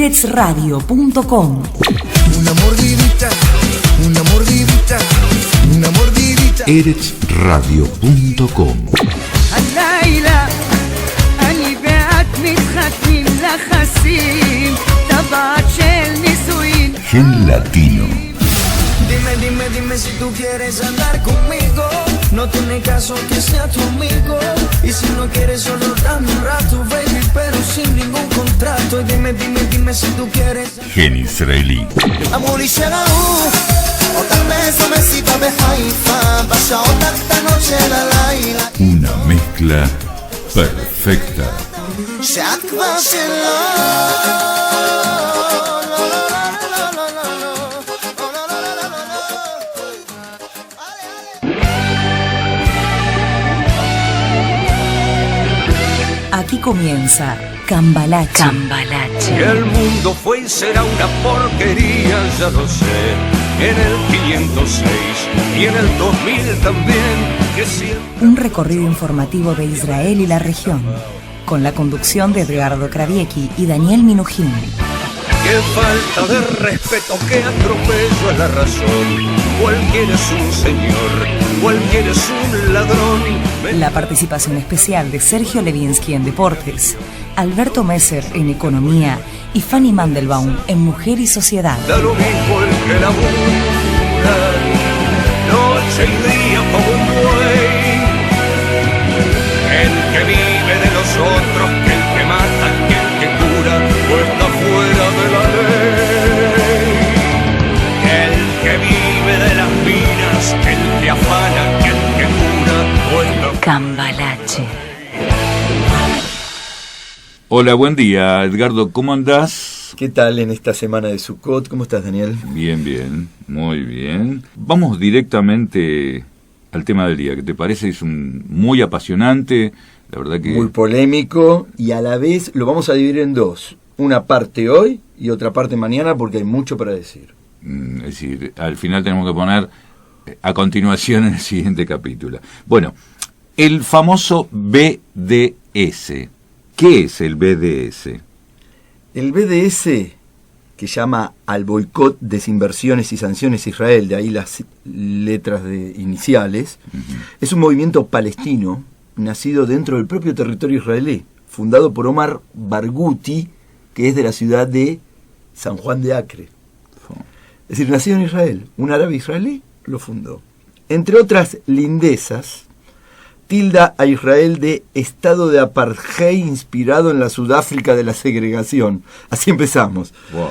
eretzradio.com. Una mordidita, una mordidita, una mordidita. eretzradio.com. الليلة أني بعت متختمين لخسين تبعت شيل نسوين. Gen Latino. Dime si tú quieres andar conmigo. No tiene caso que sea tu amigo. Y si no quieres solo dame un rato, baby, pero sin ningún contrato. Y dime si tú quieres. Gen Israelí. אמורי שראו אותך באיזו מסיבה בחיפה בשעות הקטנות של הלילה Una mezcla perfecta. שאת כבר שלו. Aquí comienza Cambalache. Que el mundo fue y será una porquería, ya lo sé. En el 506 y en el 2000 también. Que siempre... Un recorrido informativo de Israel y la región, con la conducción de Edgardo Kraviecki y Daniel Minujín. Qué falta de respeto, qué atropello a la razón. Cualquiera es un señor, cualquiera es un ladrón. La participación especial de Sergio Levinsky en Deportes, Alberto Messer en Economía y Fanny Mandelbaum en Mujer y Sociedad. Da lo mismo el que labura, noche y día como un buey. El que vive de los otros, que el que mata, que el que cura, o está fuera de la ley. El que vive de las minas, que el que afana, que el que cura, o está... Cambalache. Hola, buen día, Edgardo, ¿cómo andás? ¿Qué tal en esta semana de Sukkot? ¿Cómo estás, Daniel? Bien, muy bien. Vamos directamente al tema del día, que te parece es muy apasionante, la verdad que... Muy polémico, y a la vez lo vamos a dividir en dos. Una parte hoy y otra parte mañana, porque hay mucho para decir. Es decir, al final tenemos que poner a continuación en el siguiente capítulo. Bueno, el famoso BDS. ¿Qué es el BDS? El BDS, que llama al boicot, desinversiones y sanciones a Israel, de ahí las letras iniciales, es un movimiento palestino nacido dentro del propio territorio israelí, fundado por Omar Barghouti, que es de la ciudad de San Juan de Acre. Es decir, nacido en Israel, un árabe israelí lo fundó. Entre otras lindezas, tilda a Israel de estado de apartheid inspirado en la Sudáfrica de la segregación. Así empezamos. Wow.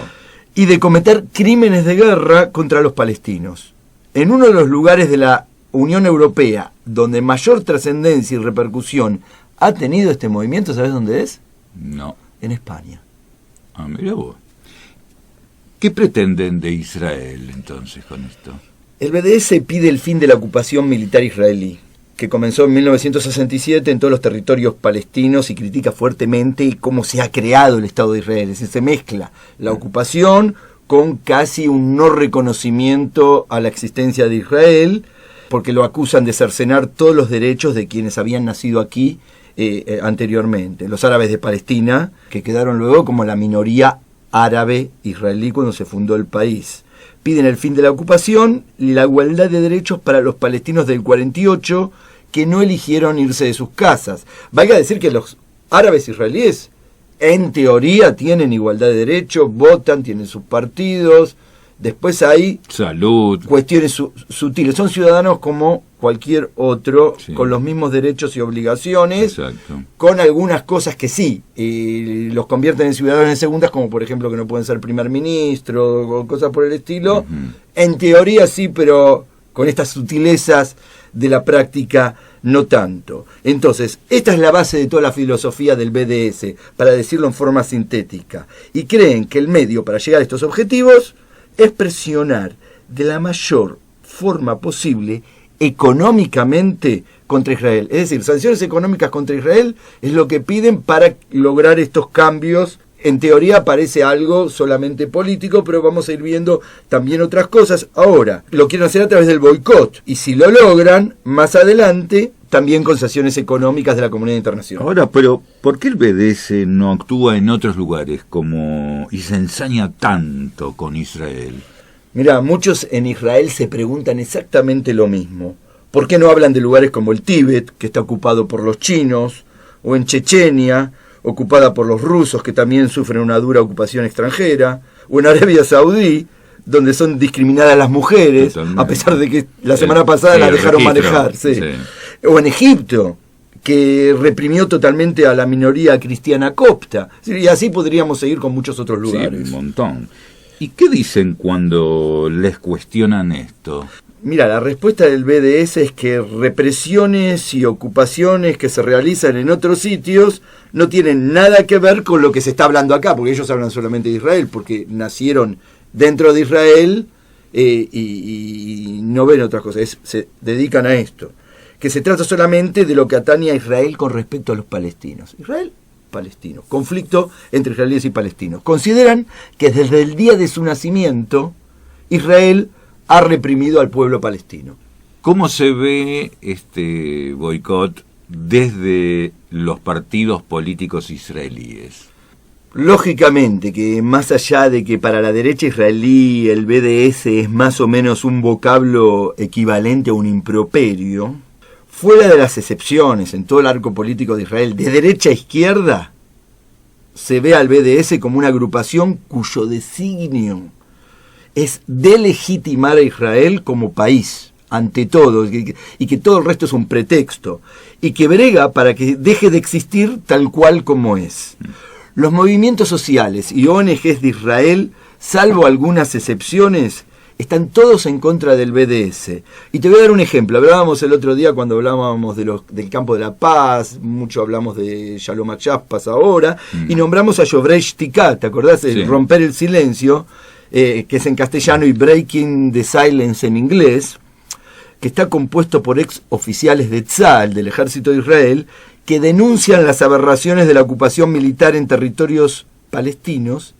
Y de cometer crímenes de guerra contra los palestinos. En uno de los lugares de la Unión Europea donde mayor trascendencia y repercusión ha tenido este movimiento, ¿sabes dónde es? No. En España. Ah, mira vos. ¿Qué pretenden de Israel entonces con esto? El BDS pide el fin de la ocupación militar israelí, que comenzó en 1967 en todos los territorios palestinos, y critica fuertemente cómo se ha creado el Estado de Israel. Es decir, se mezcla la ocupación con casi un no reconocimiento a la existencia de Israel, porque lo acusan de cercenar todos los derechos de quienes habían nacido aquí anteriormente. Los árabes de Palestina, que quedaron luego como la minoría árabe israelí cuando se fundó el país. Piden el fin de la ocupación y la igualdad de derechos para los palestinos del 48 que no eligieron irse de sus casas. Valga decir que los árabes israelíes, en teoría, tienen igualdad de derechos, votan, tienen sus partidos. Después hay salud, cuestiones sutiles. Son ciudadanos como cualquier otro, sí, con los mismos derechos y obligaciones. Exacto. Con algunas cosas que sí, los convierten en ciudadanos en segundas, como por ejemplo que no pueden ser primer ministro o cosas por el estilo. En teoría sí, pero con estas sutilezas de la práctica no tanto. Entonces, esta es la base de toda la filosofía del BDS, para decirlo en forma sintética. Y creen que el medio para llegar a estos objetivos es presionar de la mayor forma posible económicamente contra Israel. Es decir, sanciones económicas contra Israel es lo que piden para lograr estos cambios en teoría parece algo solamente político, pero vamos a ir viendo también otras cosas. Ahora, lo quieren hacer a través del boicot, y si lo logran, más adelante, también con sanciones económicas de la comunidad internacional. Ahora, pero ¿por qué el BDS no actúa en otros lugares y se ensaña tanto con Israel? Mirá, muchos en Israel se preguntan exactamente lo mismo. ¿Por qué no hablan de lugares como el Tíbet, que está ocupado por los chinos, o en Chechenia, ocupada por los rusos, que también sufren una dura ocupación extranjera, o en Arabia Saudí, donde son discriminadas las mujeres, totalmente, a pesar de que la semana pasada las dejaron manejar, sí. O en Egipto, que reprimió totalmente a la minoría cristiana copta, y así podríamos seguir con muchos otros lugares. Sí, un montón. ¿Y qué dicen cuando les cuestionan esto? Mira, la respuesta del BDS es que represiones y ocupaciones que se realizan en otros sitios no tienen nada que ver con lo que se está hablando acá, porque ellos hablan solamente de Israel, porque nacieron dentro de Israel y no ven otras cosas, se dedican a esto. Que se trata solamente de lo que atañe a Israel con respecto a los palestinos. Israel, palestino. Conflicto entre israelíes y palestinos. Consideran que desde el día de su nacimiento, Israel ha reprimido al pueblo palestino. ¿Cómo se ve este boicot desde los partidos políticos israelíes? Lógicamente que más allá de que para la derecha israelí el BDS es más o menos un vocablo equivalente a un improperio, fuera de las excepciones en todo el arco político de Israel, de derecha a izquierda, se ve al BDS como una agrupación cuyo designio es delegitimar a Israel como país, ante todo, y que todo el resto es un pretexto, y que brega para que deje de existir tal cual como es. Los movimientos sociales y ONGs de Israel, salvo algunas excepciones, están todos en contra del BDS. Y te voy a dar un ejemplo. Hablábamos el otro día cuando hablábamos del campo de la paz, mucho hablamos de Shalom Achaspas ahora, y nombramos a Shovrei Shtika, ¿te acordás? Sí. El romper el silencio, que es en castellano, y Breaking the Silence en inglés, que está compuesto por ex oficiales de Tzal, del ejército de Israel, que denuncian las aberraciones de la ocupación militar en territorios palestinos,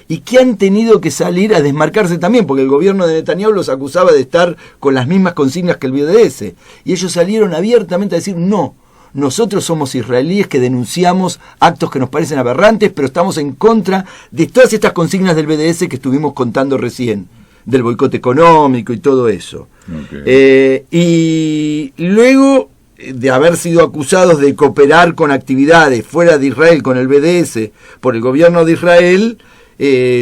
y que han tenido que salir a desmarcarse también, porque el gobierno de Netanyahu los acusaba de estar con las mismas consignas que el BDS, y ellos salieron abiertamente a decir, no, nosotros somos israelíes que denunciamos actos que nos parecen aberrantes, pero estamos en contra de todas estas consignas del BDS que estuvimos contando recién, del boicot económico y todo eso. Okay. Y luego de haber sido acusados de cooperar con actividades fuera de Israel con el BDS por el gobierno de Israel,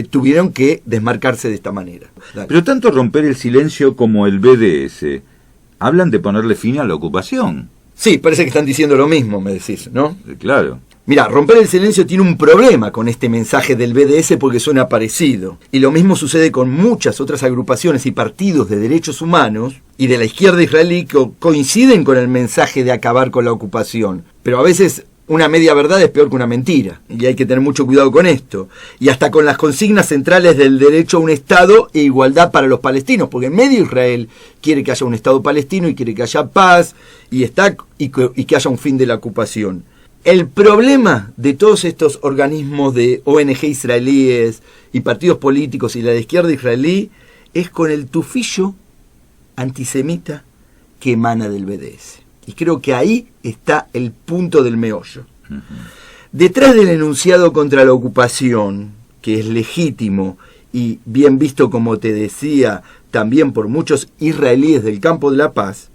tuvieron que desmarcarse de esta manera. Dale. Pero tanto romper el silencio como el BDS hablan de ponerle fin a la ocupación. Sí, parece que están diciendo lo mismo, me decís, ¿no? Claro. Mira, romper el silencio tiene un problema con este mensaje del BDS porque suena parecido. Y lo mismo sucede con muchas otras agrupaciones y partidos de derechos humanos y de la izquierda israelí que coinciden con el mensaje de acabar con la ocupación. Pero a veces una media verdad es peor que una mentira, y hay que tener mucho cuidado con esto. Y hasta con las consignas centrales del derecho a un Estado e igualdad para los palestinos, porque en medio Israel quiere que haya un Estado palestino y quiere que haya paz y que haya un fin de la ocupación. El problema de todos estos organismos de ONG israelíes y partidos políticos y la de izquierda israelí es con el tufillo antisemita que emana del BDS. Y creo que ahí está el punto del meollo. Detrás del enunciado contra la ocupación, que es legítimo y bien visto, como te decía, también por muchos israelíes del campo de la paz,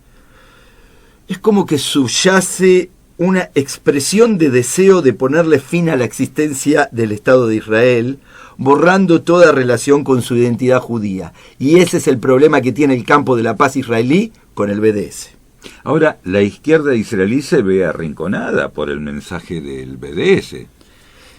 es como que subyace una expresión de deseo de ponerle fin a la existencia del Estado de Israel, borrando toda relación con su identidad judía. Y ese es el problema que tiene el campo de la paz israelí con el BDS. Ahora, la izquierda israelí se ve arrinconada por el mensaje del BDS.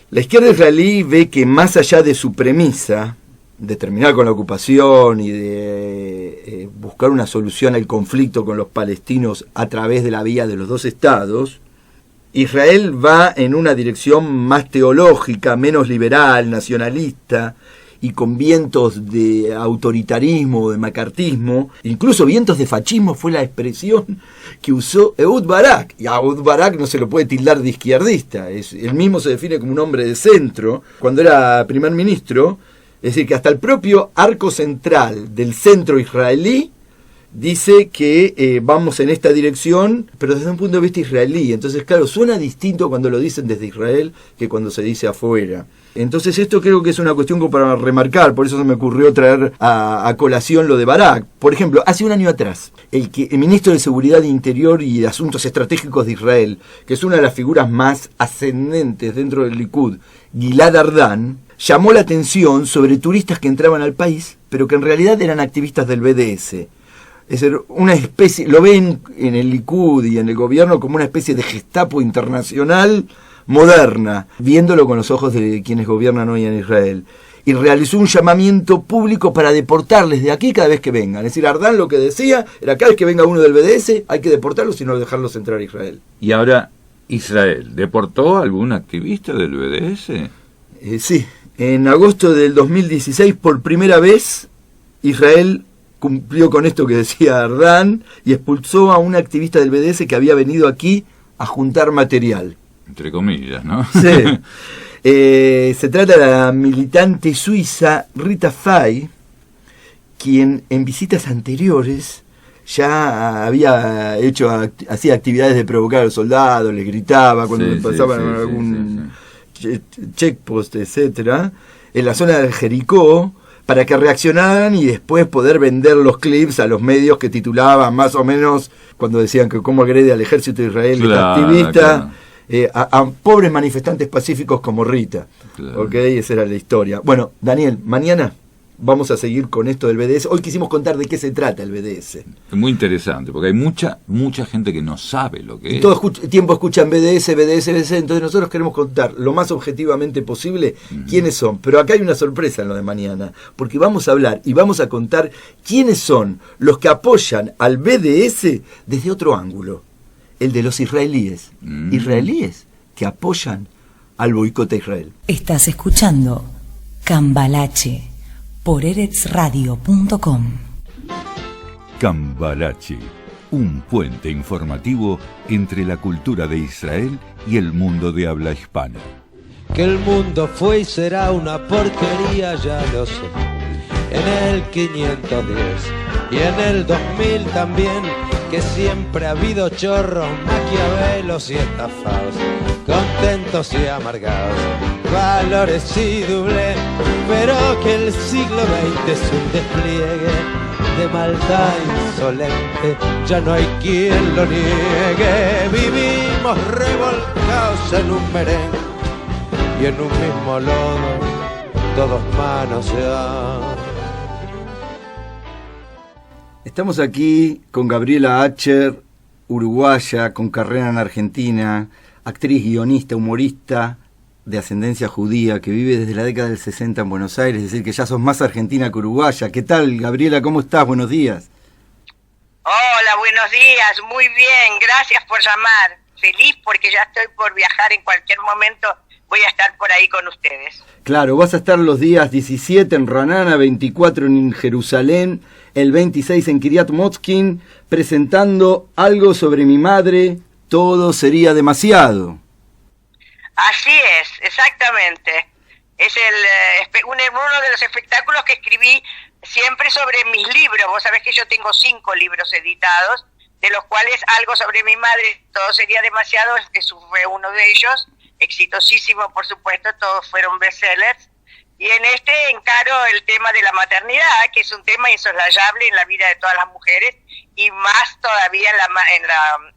La izquierda israelí ve que más allá de su premisa de terminar con la ocupación y de buscar una solución al conflicto con los palestinos a través de la vía de los dos estados, Israel va en una dirección más teológica, menos liberal, nacionalista, y con vientos de autoritarismo, de macartismo, incluso vientos de fascismo, fue la expresión que usó Ehud Barak. Y a Ehud Barak no se lo puede tildar de izquierdista, él mismo se define como un hombre de centro. Cuando era primer ministro, es decir, que hasta el propio arco central del centro israelí dice que vamos en esta dirección, pero desde un punto de vista israelí. Entonces, claro, suena distinto cuando lo dicen desde Israel que cuando se dice afuera. Entonces, esto creo que es una cuestión como para remarcar, por eso se me ocurrió traer a colación lo de Barak. Por ejemplo, hace un año atrás, el ministro de Seguridad Interior y de Asuntos Estratégicos de Israel, que es una de las figuras más ascendentes dentro del Likud, Gilad Ardan, llamó la atención sobre turistas que entraban al país, pero que en realidad eran activistas del BDS. Es decir, una especie, lo ven en el Likud y en el gobierno como una especie de Gestapo internacional moderna, viéndolo con los ojos de quienes gobiernan hoy en Israel. Y realizó un llamamiento público para deportarles de aquí cada vez que vengan. Es decir, Ardan lo que decía era: cada vez que venga uno del BDS hay que deportarlos y no dejarlos entrar a Israel. Y ahora, Israel, ¿deportó a algún activista del BDS? Sí, en agosto del 2016, por primera vez, Israel cumplió con esto que decía Ardan y expulsó a un activista del BDS que había venido aquí a juntar material. Entre comillas, ¿no? Sí. Se trata de la militante suiza Rita Fay, quien en visitas anteriores ya hacía actividades de provocar a los soldados, les gritaba cuando pasaban algún checkpost, etcétera, en la zona de Jericó, para que reaccionaran y después poder vender los clips a los medios que titulaban más o menos cuando decían que cómo agrede al ejército de Israel esta activista, a pobres manifestantes pacíficos como Rita. Claro. ¿Ok? Esa era la historia. Bueno, Daniel, mañana vamos a seguir con esto del BDS. Hoy quisimos contar de qué se trata el BDS. Es muy interesante, porque hay mucha gente que no sabe lo que es. Todo el tiempo escuchan BDS, entonces nosotros queremos contar lo más objetivamente posible quiénes son. Pero acá hay una sorpresa en lo de mañana, porque vamos a hablar y vamos a contar quiénes son los que apoyan al BDS desde otro ángulo, el de los israelíes. Israelíes que apoyan al boicot a Israel. Estás escuchando Cambalache por eretsradio.com. Cambalache, un puente informativo entre la cultura de Israel y el mundo de habla hispana. Que el mundo fue y será una porquería, ya lo sé. En el 510 y en el 2000 también, que siempre ha habido chorros, maquiavelos y estafados, contentos y amargados, valores y doble, pero que el siglo XX es un despliegue de maldad insolente, ya no hay quien lo niegue. Vivimos revolcados en un merengue y en un mismo lodo, todos manoseados. Estamos aquí con Gabriela Acher, uruguaya, con carrera en Argentina, actriz, guionista, humorista de ascendencia judía, que vive desde la década del 60 en Buenos Aires, es decir, que ya sos más argentina que uruguaya. ¿Qué tal, Gabriela? ¿Cómo estás? Buenos días. Hola, buenos días. Muy bien, gracias por llamar. Feliz porque ya estoy por viajar en cualquier momento. Voy a estar por ahí con ustedes. Claro, vas a estar los días 17 en Ranana, 24 en Jerusalén, el 26 en Kiryat Motzkin, presentando Algo sobre mi madre, todo sería demasiado. Así es, exactamente. Es uno de los espectáculos que escribí siempre sobre mis libros. Vos sabés que yo tengo 5 libros editados, de los cuales Algo sobre mi madre, todo sería demasiado, fue uno de ellos, exitosísimo por supuesto, todos fueron bestsellers. Y en este encaro el tema de la maternidad, que es un tema insoslayable en la vida de todas las mujeres, y más todavía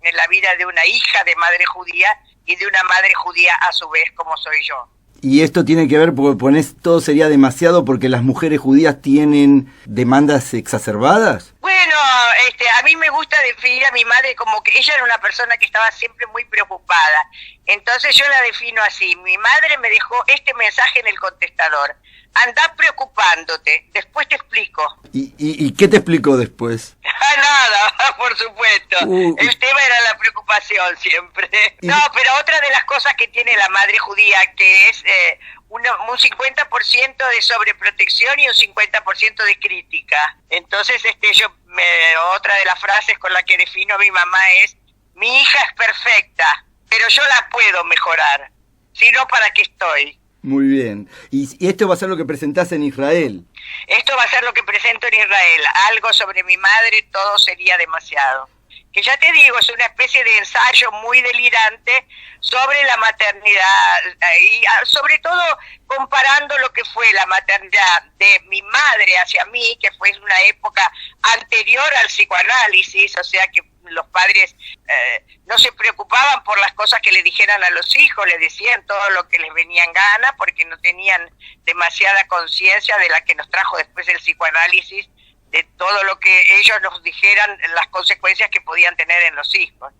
en la vida de una hija de madre judía y de una madre judía a su vez como soy yo. Y esto tiene que ver, porque ponés todo sería demasiado, porque las mujeres judías tienen demandas exacerbadas. Bueno, a mí me gusta definir a mi madre como que ella era una persona que estaba siempre muy preocupada. Entonces yo la defino así: mi madre me dejó este mensaje en el contestador: andá preocupándote, después te explico. ¿Y qué te explicó después? Nada, por supuesto. El tema era la preocupación siempre. No, pero otra de las cosas que tiene la madre judía, que es un 50% de sobreprotección y un 50% de crítica. Entonces, otra de las frases con la que defino a mi mamá es: mi hija es perfecta, pero yo la puedo mejorar. Si no, ¿para qué estoy? Muy bien. ¿Y esto va a ser lo que presentás en Israel? Esto va a ser lo que presento en Israel. Algo sobre mi madre, todo sería demasiado. Que ya te digo, es una especie de ensayo muy delirante sobre la maternidad y sobre todo comparando lo que fue la maternidad de mi madre hacia mí, que fue en una época anterior al psicoanálisis, o sea que los padres no se preocupaban por las cosas que le dijeran a los hijos, le decían todo lo que les venía en gana porque no tenían demasiada conciencia de la que nos trajo después el psicoanálisis, de todo lo que ellos nos dijeran, las consecuencias que podían tener en los hijos.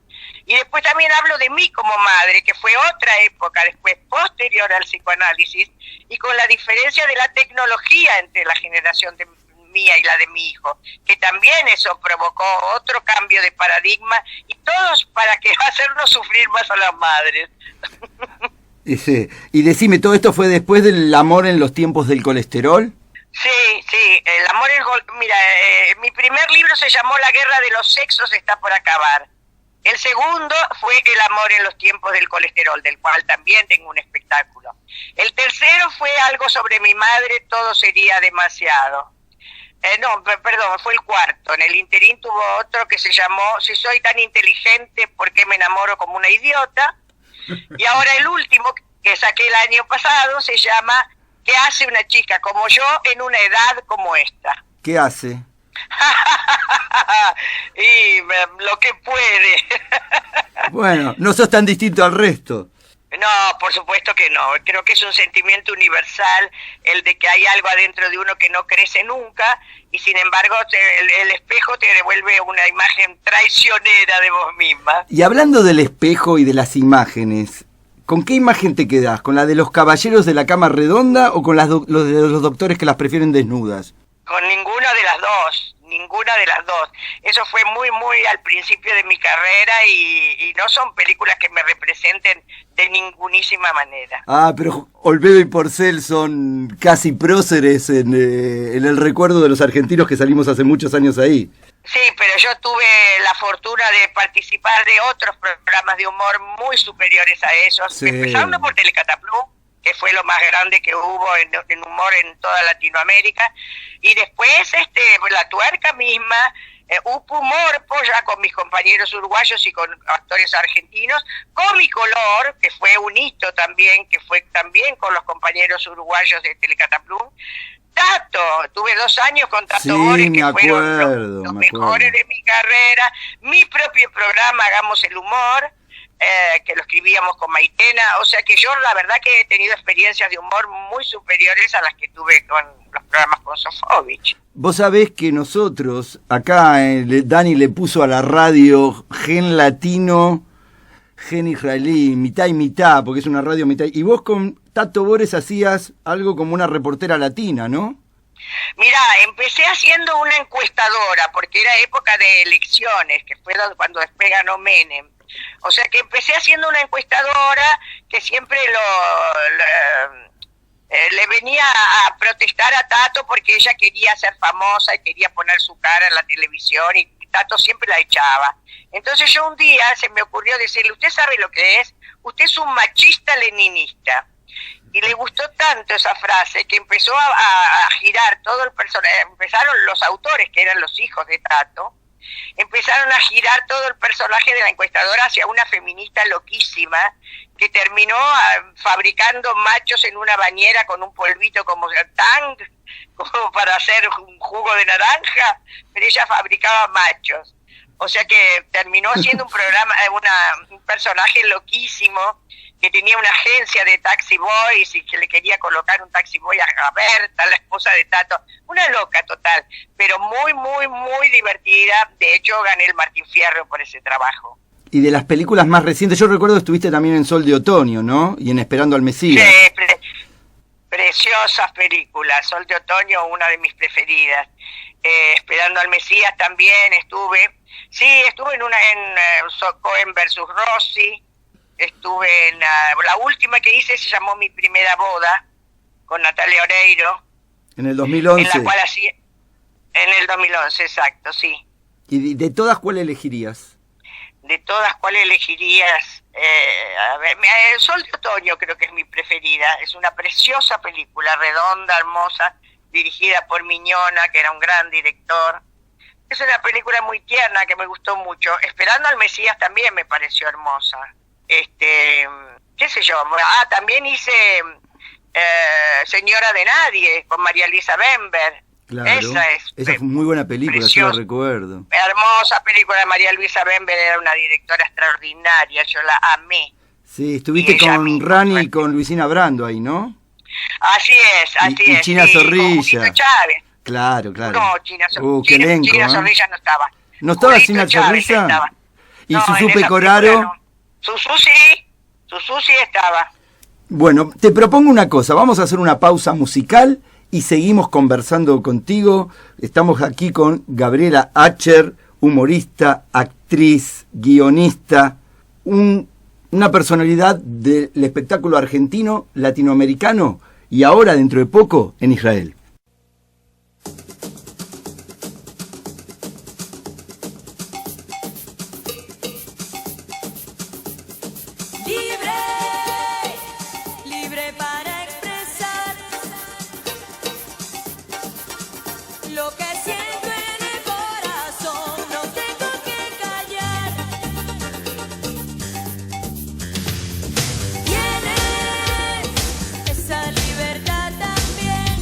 Y después también hablo de mí como madre, que fue otra época después, posterior al psicoanálisis, y con la diferencia de la tecnología entre la generación mía y la de mi hijo, que también eso provocó otro cambio de paradigma, y todos para que hacernos sufrir más a las madres. Y decime, ¿todo esto fue después del amor en los tiempos del colesterol? Sí, el amor mira, mi primer libro se llamó La guerra de los sexos está por acabar. El segundo fue El amor en los tiempos del colesterol, del cual también tengo un espectáculo. El tercero fue algo sobre mi madre, todo sería demasiado. Fue el cuarto. En el interín tuvo otro que se llamó Si soy tan inteligente, ¿por qué me enamoro como una idiota? Y ahora el último, que saqué el año pasado, se llama ¿Qué hace una chica como yo en una edad como esta? ¿Qué hace? Y lo que puede. Bueno, no sos tan distinto al resto. No, por supuesto que no. Creo que es un sentimiento universal el de que hay algo adentro de uno que no crece nunca y sin embargo el espejo te devuelve una imagen traicionera de vos misma. Y hablando del espejo y de las imágenes, ¿con qué imagen te quedás? ¿Con la de los caballeros de la cama redonda o con los de los doctores que las prefieren desnudas? Con ninguna de las dos. Eso fue muy al principio de mi carrera y no son películas que me representen de ningunísima manera. Ah, pero Olmedo y Porcel son casi próceres en el recuerdo de los argentinos que salimos hace muchos años ahí. Sí, pero yo tuve la fortuna de participar de otros programas de humor muy superiores a esos, sí. Empezando por Telecataplum, que fue lo más grande que hubo en humor en toda Latinoamérica, y después La Tuerca misma, Upu Morpo, ya con mis compañeros uruguayos y con actores argentinos, Comicolor, que fue un hito también, que fue también con los compañeros uruguayos de Telecataplum, Tato, tuve 2 años con Tato Bores, que fueron los mejores de mi carrera, mi propio programa Hagamos el Humor, que lo escribíamos con Maitena, o sea que yo la verdad que he tenido experiencias de humor muy superiores a las que tuve con los programas con Sofovich. Vos sabés que nosotros, acá Dani le puso a la radio gen latino, gen israelí, mitad y mitad, porque es una radio mitad, y vos con Tato Bores hacías algo como una reportera latina, ¿no? Mirá, empecé haciendo una encuestadora, porque era época de elecciones, que fue cuando después ganó Menem. O sea que empecé haciendo una encuestadora que siempre le venía a protestar a Tato porque ella quería ser famosa y quería poner su cara en la televisión y Tato siempre la echaba. Entonces yo un día se me ocurrió decirle, ¿usted sabe lo que es? Usted es un machista leninista. Y le gustó tanto esa frase que empezó a girar todo el personaje, empezaron los autores que eran los hijos de Tato, empezaron a girar todo el personaje de la encuestadora hacia una feminista loquísima que terminó fabricando machos en una bañera con un polvito como para hacer un jugo de naranja, pero ella fabricaba machos. O sea que terminó siendo un programa, un personaje loquísimo que tenía una agencia de taxi boys y que le quería colocar un taxi boy a Berta, la esposa de Tato. Una loca total, pero muy divertida. De hecho, gané el Martín Fierro por ese trabajo. Y de las películas más recientes, yo recuerdo que estuviste también en Sol de Otoño, ¿no? Y en Esperando al Mesías. Sí, preciosa preciosas películas. Sol de Otoño, una de mis preferidas. Esperando al Mesías también estuve. Sí, estuve en Cohen versus Rossi. Estuve en la última que hice, se llamó Mi Primera Boda, con Natalia Oreiro. En el 2011. En la cual hacía... En el 2011, exacto, sí. ¿Y de todas cuál elegirías? De todas, ¿cuál elegirías? A ver, Sol de Otoño creo que es mi preferida. Es una preciosa película, redonda, hermosa, dirigida por Miñona, que era un gran director. Es una película muy tierna que me gustó mucho. Esperando al Mesías también me pareció hermosa. Qué sé yo. También hice Señora de Nadie con María Luisa Bember. Claro, esa es muy buena película, yo la recuerdo. Hermosa película de María Luisa Bember, era una directora extraordinaria, yo la amé. Sí, estuviste con Rani y con Luisina Brando ahí, ¿no? Así es. Y China sí, Zorrilla. Chávez. Claro. No, China qué elenco, China Zorrilla no estaba. ¿No estaba Julito China Chávez Zorrilla? estaba. ¿Y No, Susupe Coraro? No. Susu sí estaba. Bueno, te propongo una cosa, vamos a hacer una pausa musical y seguimos conversando contigo. Estamos aquí con Gabriela Acher, humorista, actriz, guionista, una personalidad del espectáculo argentino, latinoamericano y ahora, dentro de poco, en Israel. Libre para expresar lo que siento en el corazón, no tengo que callar. Tienes esa libertad también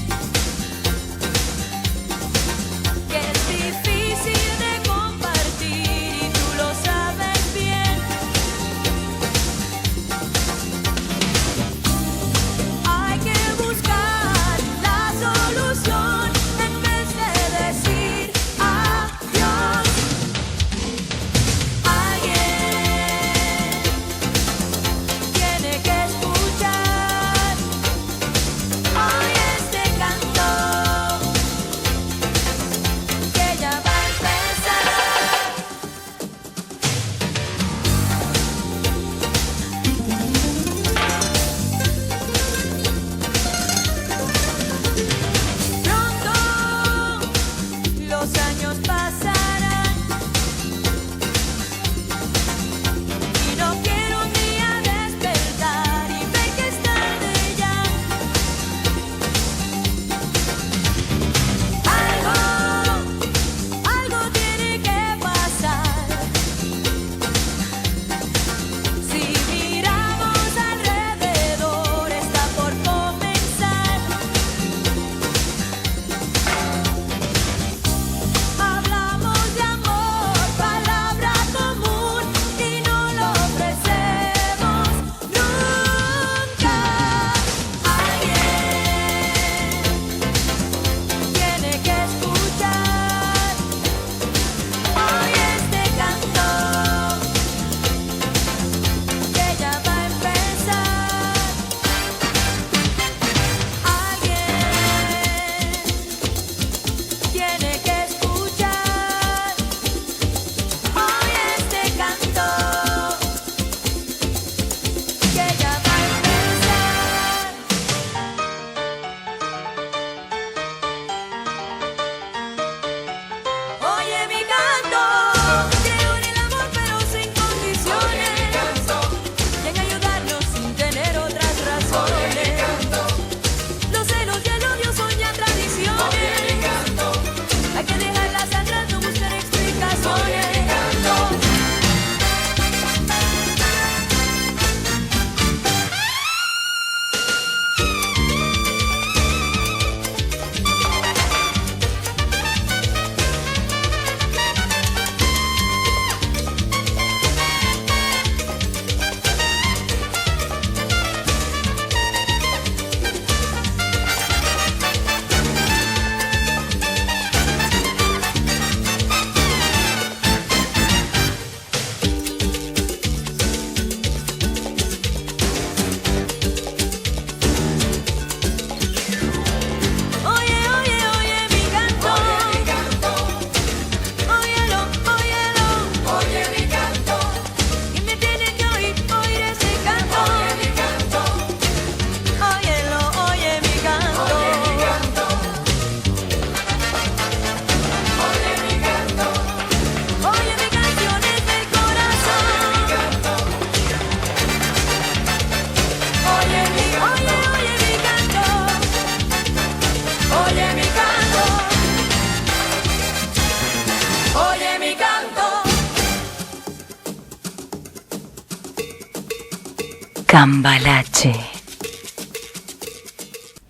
Cambalache.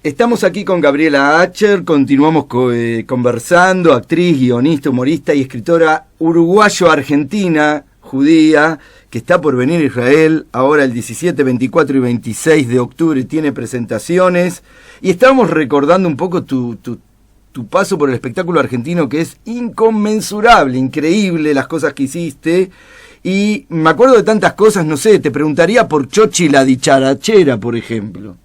Estamos aquí con Gabriela Acher, continuamos conversando, actriz, guionista, humorista y escritora uruguayo-argentina, judía, que está por venir a Israel, ahora el 17, 24 y 26 de octubre tiene presentaciones, y estábamos recordando un poco tu paso por el espectáculo argentino, que es inconmensurable, increíble las cosas que hiciste, y me acuerdo de tantas cosas, no sé, te preguntaría por Chochi la dicharachera, por ejemplo.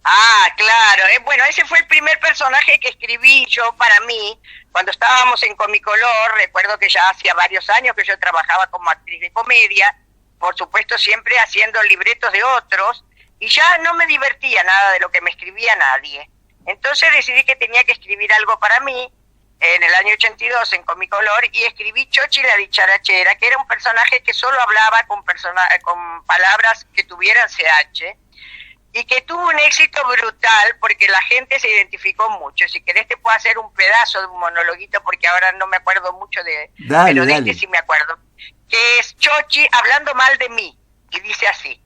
Ah, claro. Bueno, ese fue el primer personaje que escribí yo para mí. Cuando estábamos en Comicolor, recuerdo que ya hacía varios años que yo trabajaba como actriz de comedia, por supuesto siempre haciendo libretos de otros, y ya no me divertía nada de lo que me escribía nadie. Entonces decidí que tenía que escribir algo para mí, en el año 82 en Comicolor, y escribí Chochi la dicharachera, que era un personaje que solo hablaba con palabras que tuvieran CH, y que tuvo un éxito brutal porque la gente se identificó mucho. Si querés te puedo hacer un pedazo de un monologuito porque ahora no me acuerdo mucho pero de este sí me acuerdo, que es Chochi hablando mal de mí, y dice así: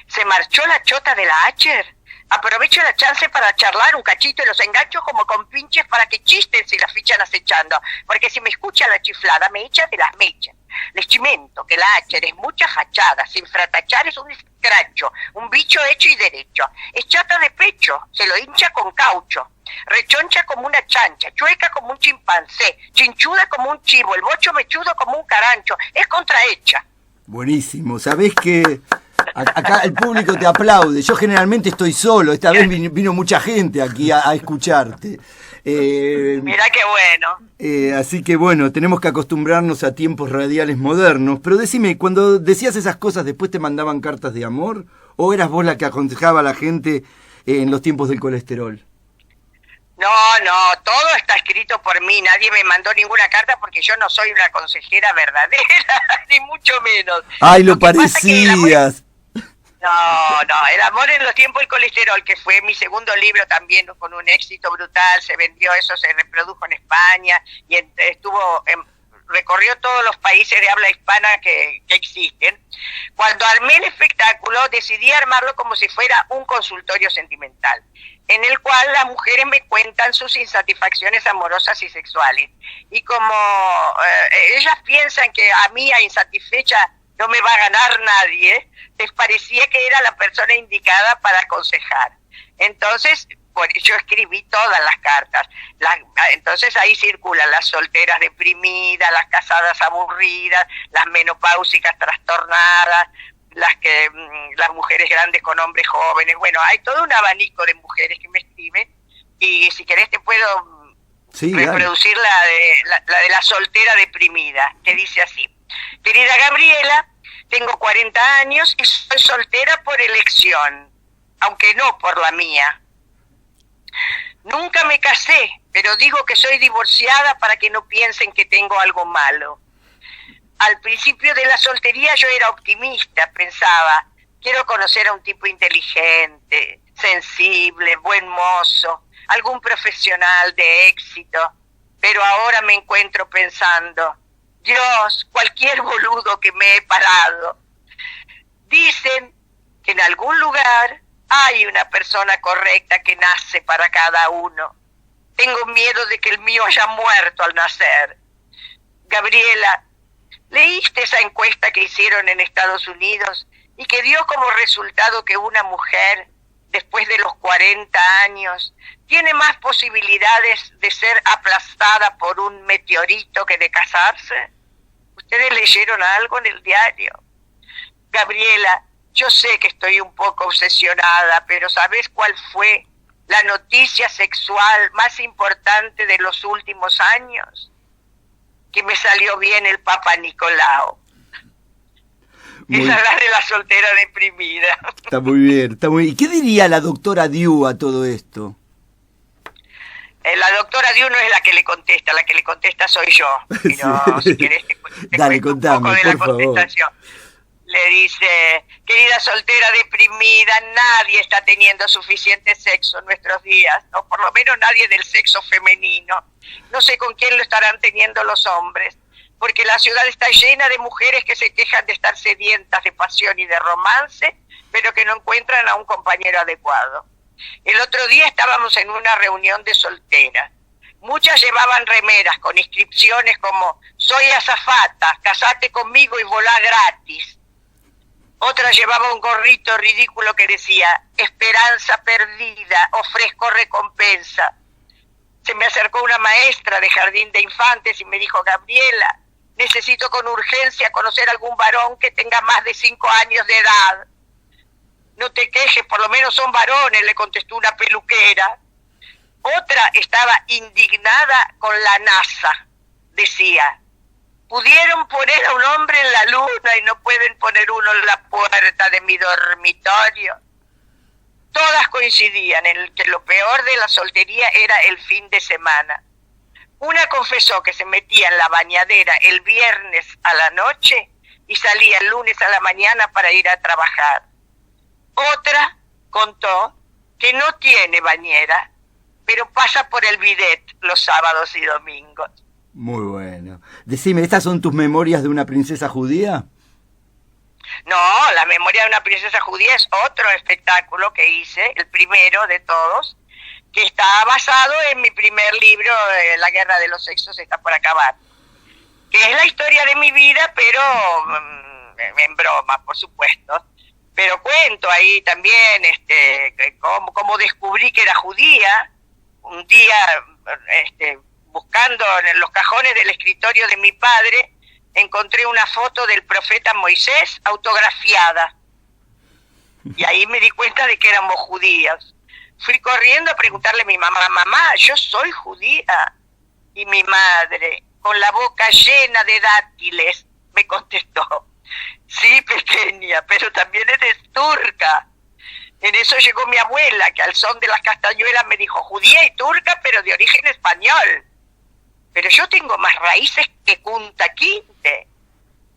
se marchó la chota de la Acher, aprovecho la chance para charlar un cachito y los engancho como con pinches para que chisten si la fichan acechando, porque si me escucha la chiflada me echa de las mechas. Les chimento que la Acher es mucha fachada, sin fratachar es un escracho, un bicho hecho y derecho. Es chata de pecho, se lo hincha con caucho, rechoncha como una chancha, chueca como un chimpancé, chinchuda como un chivo, el bocho mechudo como un carancho, es contrahecha. Buenísimo, ¿sabés qué? Acá el público te aplaude. Yo generalmente estoy solo, esta vez vino mucha gente aquí a escucharte. Mirá qué bueno. Así que bueno, tenemos que acostumbrarnos a tiempos radiales modernos. Pero decime, cuando decías esas cosas, ¿después te mandaban cartas de amor? ¿O eras vos la que aconsejaba a la gente en los tiempos del colesterol? No, todo está escrito por mí, nadie me mandó ninguna carta porque yo no soy una consejera verdadera, ni mucho menos. ¡Ay, lo parecías! No, el amor en los tiempos del colesterol, que fue mi segundo libro también con un éxito brutal, se vendió eso, se reprodujo en España y recorrió todos los países de habla hispana que existen. Cuando armé el espectáculo, decidí armarlo como si fuera un consultorio sentimental, en el cual las mujeres me cuentan sus insatisfacciones amorosas y sexuales. Y como ellas piensan que a mí, a insatisfecha, no me va a ganar nadie, les parecía que era la persona indicada para aconsejar. Entonces, yo escribí todas las cartas. Entonces ahí circulan las solteras deprimidas, las casadas aburridas, las menopáusicas trastornadas, las mujeres grandes con hombres jóvenes. Bueno, hay todo un abanico de mujeres que me escriben, y si querés te puedo reproducir la de la soltera deprimida, que dice así: querida Gabriela, tengo 40 años y soy soltera por elección, aunque no por la mía. Nunca me casé, pero digo que soy divorciada para que no piensen que tengo algo malo. Al principio de la soltería yo era optimista, pensaba, quiero conocer a un tipo inteligente, sensible, buen mozo, algún profesional de éxito, pero ahora me encuentro pensando, Dios, cualquier boludo que me he parado. Dicen que en algún lugar hay una persona correcta que nace para cada uno. Tengo miedo de que el mío haya muerto al nacer. Gabriela, ¿leíste esa encuesta que hicieron en Estados Unidos y que dio como resultado que una mujer, después de los 40 años, tiene más posibilidades de ser aplastada por un meteorito que de casarse? ¿Ustedes leyeron algo en el diario? Gabriela, yo sé que estoy un poco obsesionada, pero ¿sabes cuál fue la noticia sexual más importante de los últimos años? Que me salió bien el Papa Nicolau. Esa es la de la soltera deprimida. Está muy bien, está muy bien. ¿Y qué diría la doctora Diu a todo esto? La doctora Diu no es la que le contesta soy yo. Pero si querés te Dale, cuento un poco de la contestación. Le dice, querida soltera deprimida, nadie está teniendo suficiente sexo en nuestros días, o por lo menos nadie del sexo femenino. No sé con quién lo estarán teniendo los hombres. porque la ciudad está llena de mujeres que se quejan de estar sedientas de pasión y de romance, pero que no encuentran a un compañero adecuado. El otro día estábamos en una reunión de solteras. Muchas llevaban remeras con inscripciones como «Soy azafata, casate conmigo y volá gratis». Otra llevaba un gorrito ridículo que decía «Esperanza perdida, ofrezco recompensa». Se me acercó una maestra de jardín de infantes y me dijo «Gabriela, necesito con urgencia conocer algún varón que tenga más de 5 años de edad». «No te quejes, por lo menos son varones», le contestó una peluquera. Otra estaba indignada con la NASA. Decía, pudieron poner a un hombre en la luna y no pueden poner uno en la puerta de mi dormitorio. Todas coincidían en que lo peor de la soltería era el fin de semana. Una confesó que se metía en la bañadera el viernes a la noche y salía el lunes a la mañana para ir a trabajar. Otra contó que no tiene bañera, pero pasa por el bidet los sábados y domingos. Muy bueno. Decime, ¿estas son tus memorias de una princesa judía? No, La memoria de una princesa judía es otro espectáculo que hice, el primero de todos, que está basado en mi primer libro, La guerra de los sexos está por acabar, que es la historia de mi vida, pero en broma, por supuesto. Pero cuento ahí también cómo descubrí que era judía. Un día, buscando en los cajones del escritorio de mi padre, encontré una foto del profeta Moisés autografiada. Y ahí me di cuenta de que éramos judíos. Fui corriendo a preguntarle a mi mamá, mamá, yo soy judía. Y mi madre, con la boca llena de dátiles, me contestó, sí, pequeña, pero también eres turca. En eso llegó mi abuela, que al son de las castañuelas me dijo, judía y turca, pero de origen español. Pero yo tengo más raíces que Kunta Kinte.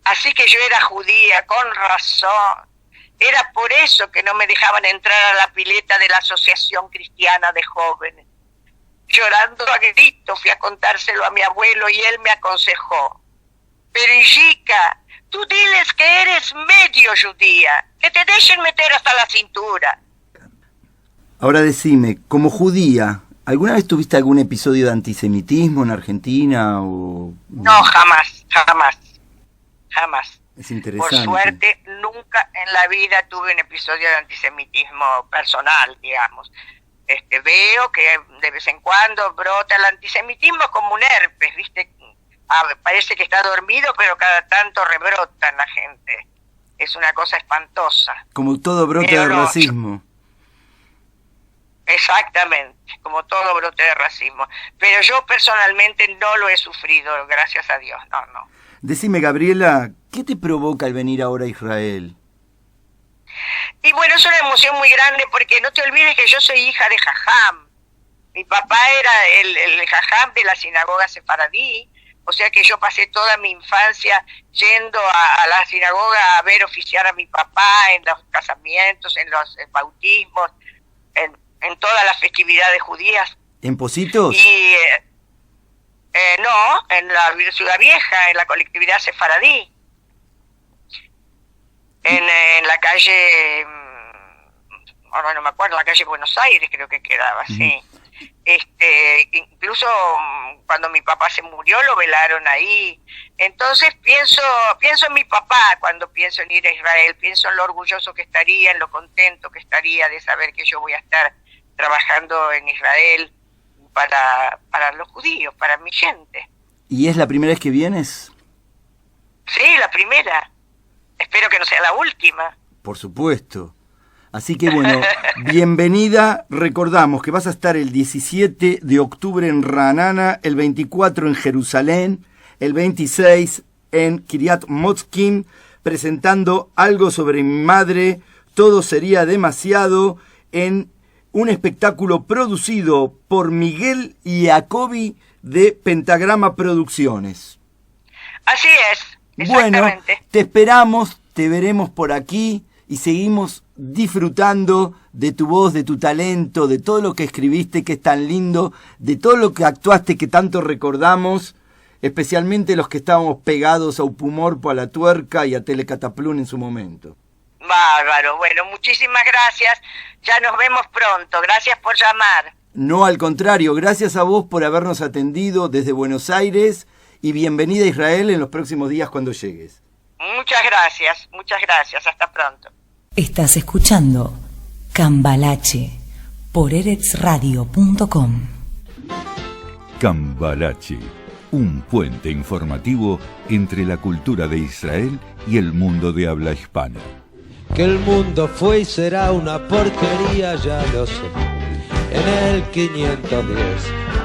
Así que yo era judía, con razón. Era por eso que no me dejaban entrar a la pileta de la Asociación Cristiana de Jóvenes. Llorando a gritos fui a contárselo a mi abuelo y él me aconsejó. Pero Illica, tú diles que eres medio judía, que te dejen meter hasta la cintura. Ahora decime, como judía, ¿alguna vez tuviste algún episodio de antisemitismo en Argentina o...? No, jamás. Es interesante. Por suerte, nunca en la vida tuve un episodio de antisemitismo personal, digamos. Veo que de vez en cuando brota el antisemitismo como un herpes, ¿viste? Parece que está dormido, pero cada tanto rebrota en la gente. Es una cosa espantosa. Como todo brote de racismo. Exactamente, como todo brote de racismo. Pero yo personalmente no lo he sufrido, gracias a Dios, no. Decime, Gabriela, ¿qué te provoca el venir ahora a Israel? Y bueno, es una emoción muy grande porque no te olvides que yo soy hija de Jajam. Mi papá era el Jajam de la sinagoga sefaradí, o sea que yo pasé toda mi infancia yendo a la sinagoga a ver oficiar a mi papá en los casamientos, en los bautismos, en todas las festividades judías. ¿En Positos? Y no, en la Ciudad Vieja, en la colectividad sefaradí. En la calle, ahora no me acuerdo, la calle Buenos Aires creo que quedaba, sí. Incluso cuando mi papá se murió lo velaron ahí. Entonces pienso en mi papá cuando pienso en ir a Israel, pienso en lo orgulloso que estaría, en lo contento que estaría de saber que yo voy a estar trabajando en Israel para los judíos, para mi gente. ¿Y es la primera vez que vienes? Sí, la primera. Espero que no sea la última. Por supuesto. Así que bueno, bienvenida. Recordamos que vas a estar el 17 de octubre en Ra'anana, el 24 en Jerusalén, el 26 en Kiryat Motzkin, presentando Algo sobre mi madre, Todo sería demasiado, en un espectáculo producido por Miguel Jacobi de Pentagrama Producciones. Así es, bueno, exactamente. te esperamos, te veremos por aquí y seguimos disfrutando de tu voz, de tu talento, de todo lo que escribiste que es tan lindo, de todo lo que actuaste que tanto recordamos. especialmente los que estábamos pegados a Upumorpo, a La Tuerca y a Telecataplún en su momento. Bárbaro, bueno, muchísimas gracias, ya nos vemos pronto, gracias por llamar. No, al contrario, gracias a vos por habernos atendido desde Buenos Aires y bienvenida a Israel en los próximos días cuando llegues. Muchas gracias, hasta pronto. Estás escuchando Cambalache por eretzradio.com. Cambalache, un puente informativo entre la cultura de Israel y el mundo de habla hispana. Que el mundo fue y será una porquería, ya lo sé. En el 510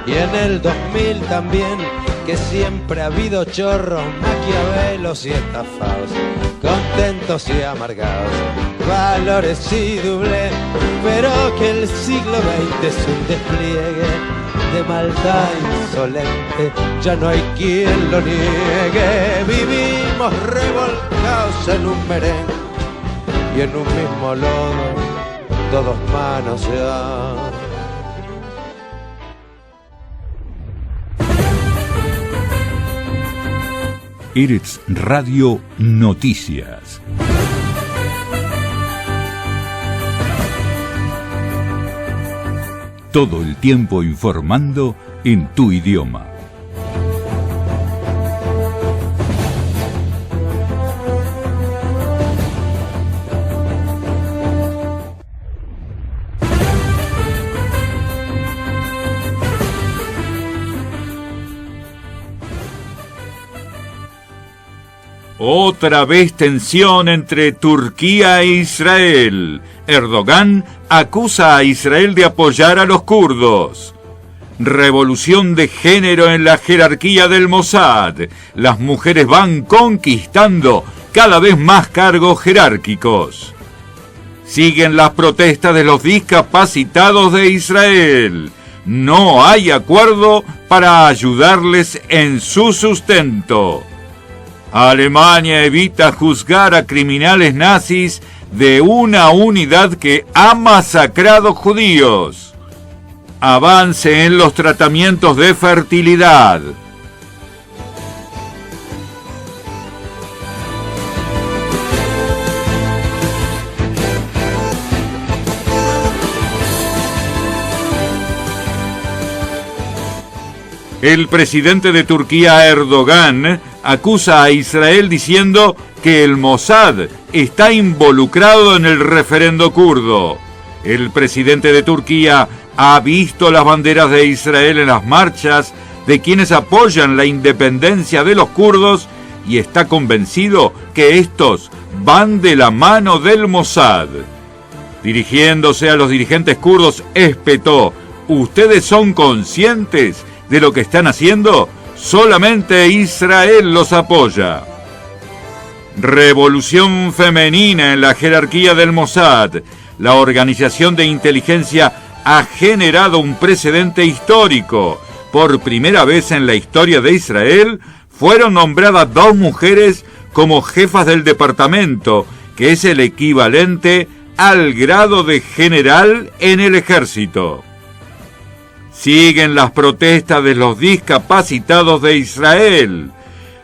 y en el 2000 también, que siempre ha habido chorros, maquiavelos y estafados, contentos y amargados, valores y doble, pero que el siglo XX es un despliegue de maldad insolente, ya no hay quien lo niegue. Vivimos revolcados en un merengue y en un mismo lodo todos manoseados. Eretz Radio Noticias. Todo el tiempo informando en tu idioma. Otra vez tensión entre Turquía e Israel. Erdogan acusa a Israel de apoyar a los kurdos. Revolución de género en la jerarquía del Mossad. Las mujeres van conquistando cada vez más cargos jerárquicos. Siguen las protestas de los discapacitados de Israel. No hay acuerdo para ayudarles en su sustento. Alemania evita juzgar a criminales nazis de una unidad que ha masacrado judíos. Avance en los tratamientos de fertilidad. El presidente de Turquía, Erdogan, acusa a Israel diciendo que el Mossad está involucrado en el referendo kurdo. El presidente de Turquía ha visto las banderas de Israel en las marchas de quienes apoyan la independencia de los kurdos y está convencido que estos van de la mano del Mossad. Dirigiéndose a los dirigentes kurdos, espetó: ¿ustedes son conscientes de lo que están haciendo? Solamente Israel los apoya. Revolución femenina en la jerarquía del Mossad. La organización de inteligencia ha generado un precedente histórico. Por primera vez en la historia de Israel, fueron nombradas 2 mujeres como jefas del departamento, que es el equivalente al grado de general en el ejército. Siguen las protestas de los discapacitados de Israel.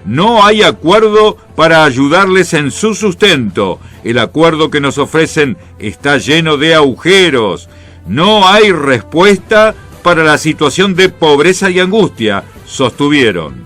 No hay acuerdo para ayudarles en su sustento. El acuerdo que nos ofrecen está lleno de agujeros. No hay respuesta para la situación de pobreza y angustia, sostuvieron.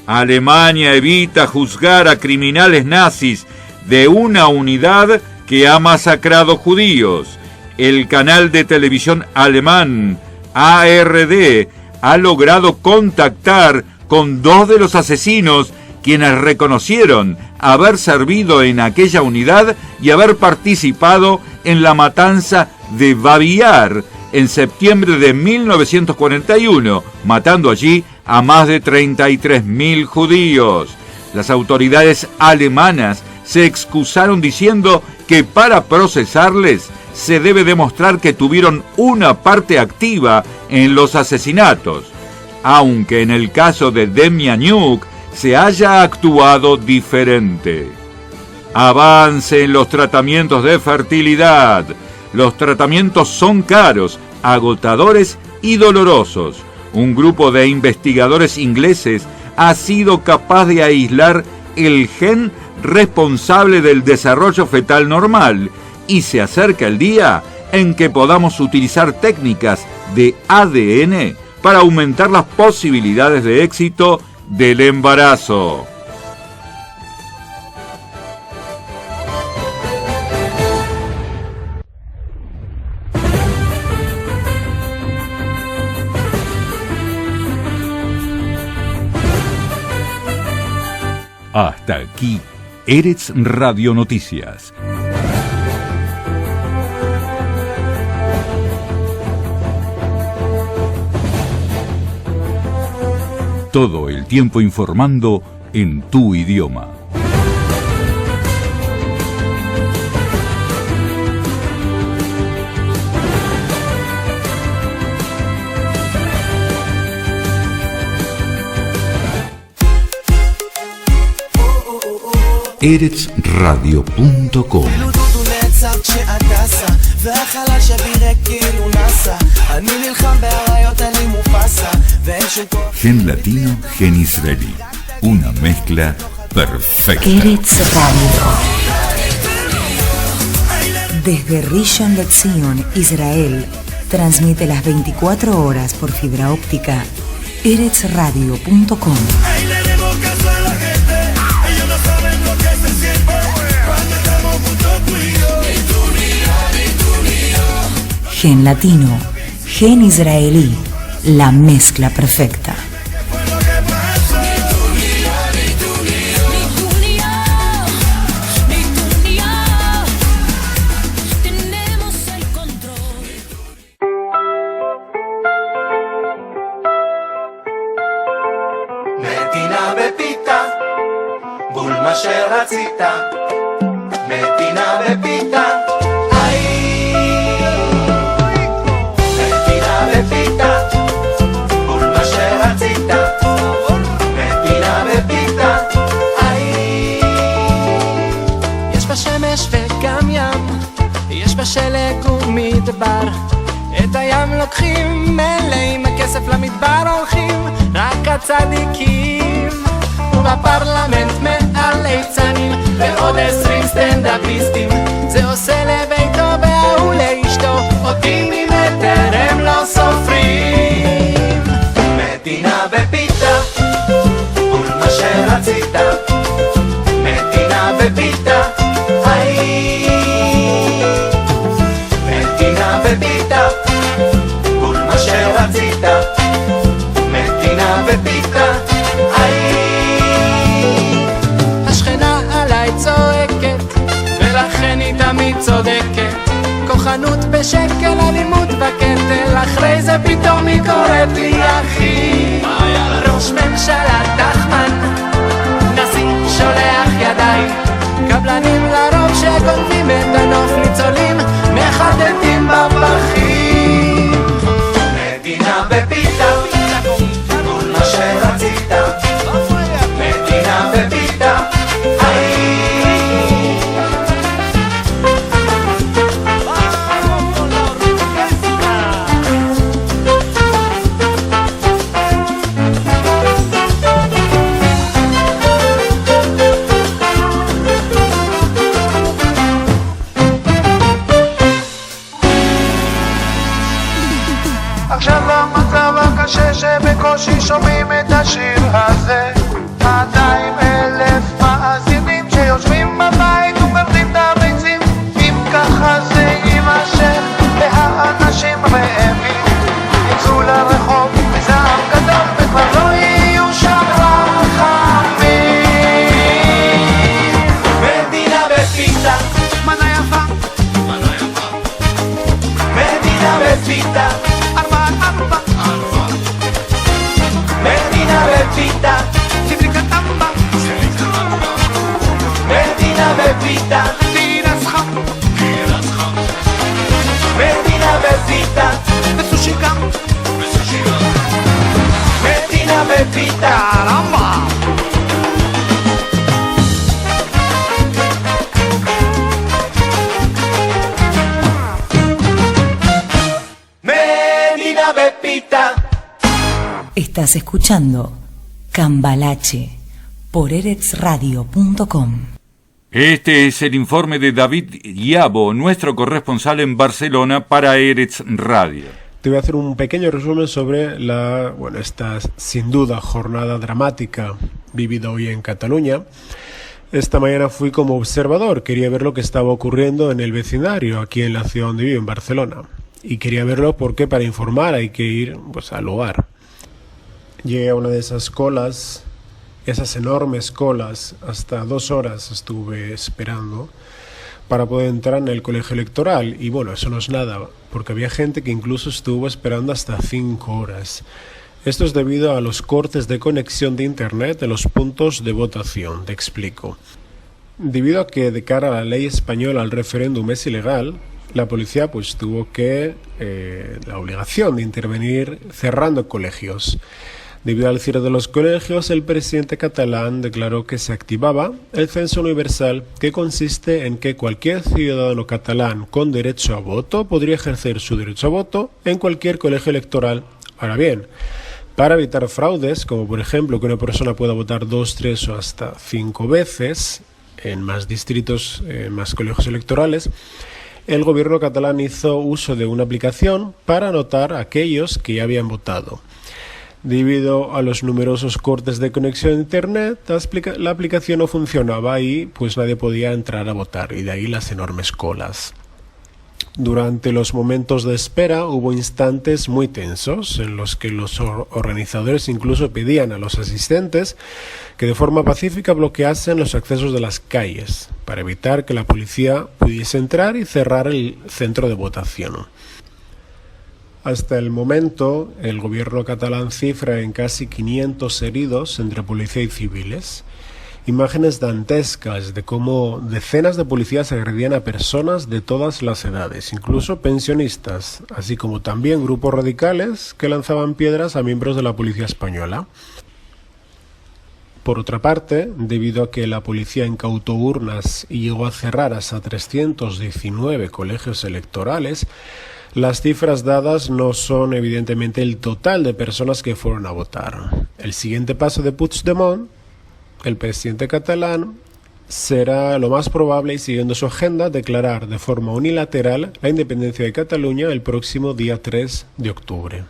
Alemania evita juzgar a criminales nazis de una unidad que ha masacrado judíos. El canal de televisión alemán ARD ha logrado contactar con 2 de los asesinos, quienes reconocieron haber servido en aquella unidad y haber participado en la matanza de Babi Yar en septiembre de 1941, matando allí a más de 33.000 judíos. Las autoridades alemanas se excusaron diciendo que para procesarles se debe demostrar que tuvieron una parte activa en los asesinatos, aunque en el caso de Demjanjuk se haya actuado diferente. Avance en los tratamientos de fertilidad. Los tratamientos son caros, agotadores y dolorosos. Un grupo de investigadores ingleses ha sido capaz de aislar el gen responsable del desarrollo fetal normal y se acerca el día en que podamos utilizar técnicas de ADN para aumentar las posibilidades de éxito del embarazo. Hasta aquí, Eretz Radio Noticias. Todo el tiempo informando en tu idioma. eretzradio.com Gen latino, gen israelí. Una mezcla perfecta. Eretz Radio. Desde Rishon LeZion, Israel, transmite las 24 horas por fibra óptica. eretzradio.com. Gen latino, gen israelí, la mezcla perfecta. מדינה בפיתה, בול מה שרצית. מדינה בפיתה, מדינה בפיתה, בול מה שרצית. מדינה בפיתה, יש בה שמש וגם ים, יש בה שלג ומדבר. את הים לוקחים מלאים, הכסף למדבר הולכים רק הצדיקים. ובפרלמנט מעל ליצנים ועוד 20 סטנדאפיסטים. זה עושה לביתו והוא לאשתו, אותי ממטר הם לא סופרים. מדינה בפיתה, בול מה שרצית. מדינה בפיתה, מדינה בפיתה, בול מה שרצית. מדינה בפיתה, השכנה עליי צועקת ולכן היא תמיד צודקת. כוחנות בשקל, אלימות בקטל, אחרי זה פתאום היא קוראת לי אחי. ראש ממשלה תחמן, נשיא שולח ידיים, קבלנים לרוב שגונבים את הנוף, ניצולים מחדדים בפחים. מדינה בפיתה, בול מה שרצית. מדינה בפיתה, עכשיו המצב הקשה שבקושי שומעים את השיר הזה. 200,000 מאזינים שיושבים בבית ומרדים את הביצים. אם ככה זה יימשך והאנשים רעבים יצאו לרחוב בזעם גדול וכבר לא יהיו שם רחמים. מדינה בפיתה, מנה יפה, מדינה בפיתה, 4-4 מדינה בפיתה, ציבריקה טמבה, מדינה בפיתה, תירס חם, מדינה בפיתה, וסושי גם, מדינה בפיתה, רמבה. מדינה בפיתה. Estás escuchando Cambalache por eretzradio.com. Este es el informe de David Yabo, nuestro corresponsal en Barcelona para Eretz Radio. Te voy a hacer un pequeño resumen sobre esta sin duda jornada dramática vivida hoy en Cataluña. Esta mañana fui como observador, quería ver lo que estaba ocurriendo en el vecindario, aquí en la ciudad donde vivo, en Barcelona. Y quería verlo porque para informar hay que ir al lugar. Llegué a una de esas colas, esas enormes colas, hasta 2 horas estuve esperando para poder entrar en el colegio electoral. Y bueno, eso no es nada, porque había gente que incluso estuvo esperando hasta 5 horas. Esto es debido a los cortes de conexión de internet de los puntos de votación. Te explico. Debido a que de cara a la ley española el referéndum es ilegal, la policía tuvo la obligación de intervenir cerrando colegios. Debido al cierre de los colegios, el presidente catalán declaró que se activaba el censo universal, que consiste en que cualquier ciudadano catalán con derecho a voto podría ejercer su derecho a voto en cualquier colegio electoral. Ahora bien, para evitar fraudes, como por ejemplo que una persona pueda votar 2, 3 o hasta 5 veces en más distritos, en más colegios electorales, el gobierno catalán hizo uso de una aplicación para anotar a aquellos que ya habían votado. Debido a los numerosos cortes de conexión a internet, la aplicación no funcionaba y nadie podía entrar a votar, y de ahí las enormes colas. Durante los momentos de espera hubo instantes muy tensos en los que los organizadores incluso pedían a los asistentes que de forma pacífica bloqueasen los accesos de las calles para evitar que la policía pudiese entrar y cerrar el centro de votación. Hasta el momento, el gobierno catalán cifra en casi 500 heridos entre policía y civiles. Imágenes dantescas de cómo decenas de policías agredían a personas de todas las edades, incluso pensionistas, así como también grupos radicales que lanzaban piedras a miembros de la policía española. Por otra parte, debido a que la policía incautó urnas y llegó a cerrar hasta 319 colegios electorales, las cifras dadas no son evidentemente el total de personas que fueron a votar. El siguiente paso de Puigdemont, el presidente catalán, será lo más probable, y siguiendo su agenda, declarar de forma unilateral la independencia de Cataluña el próximo día 3 de octubre.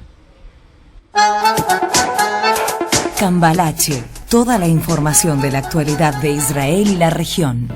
Cambalache, toda la información de la actualidad de Israel y la región.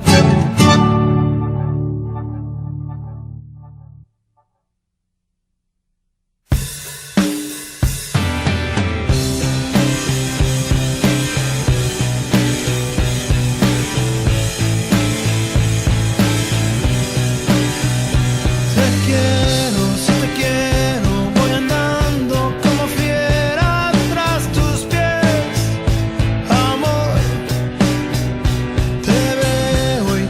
Te veo y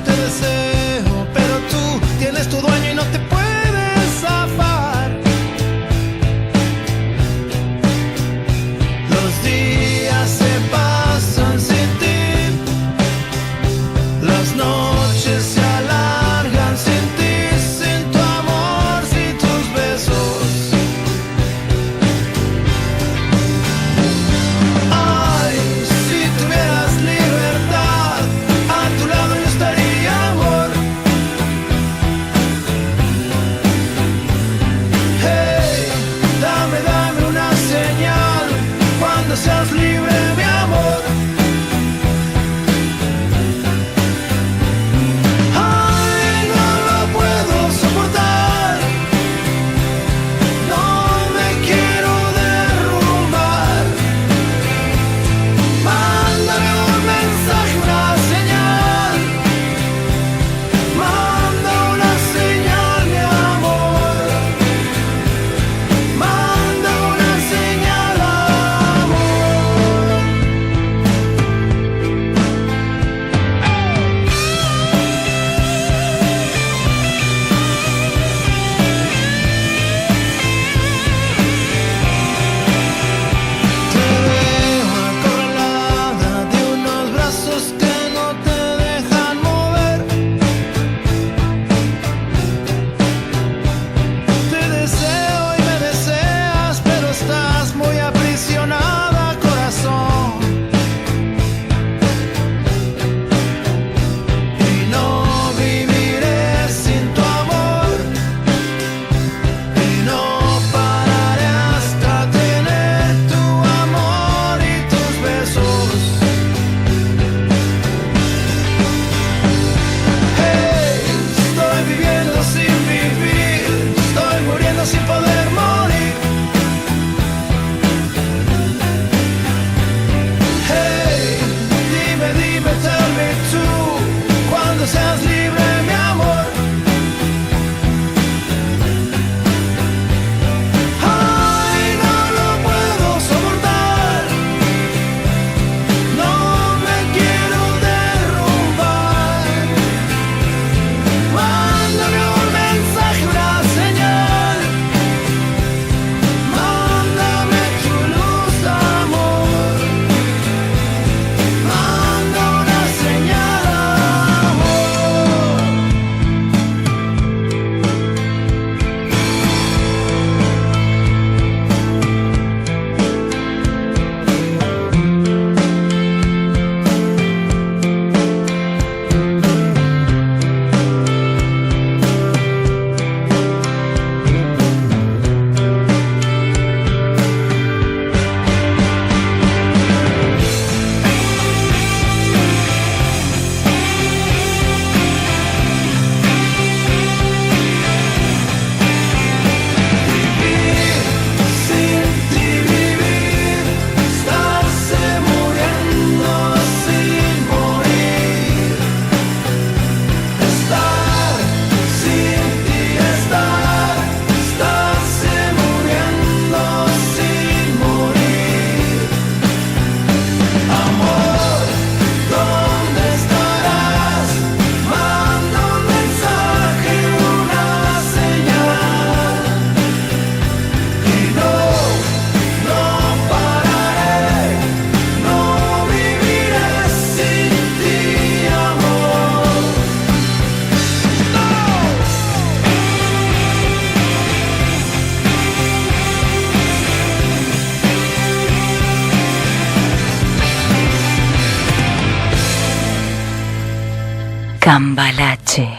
Cambalache.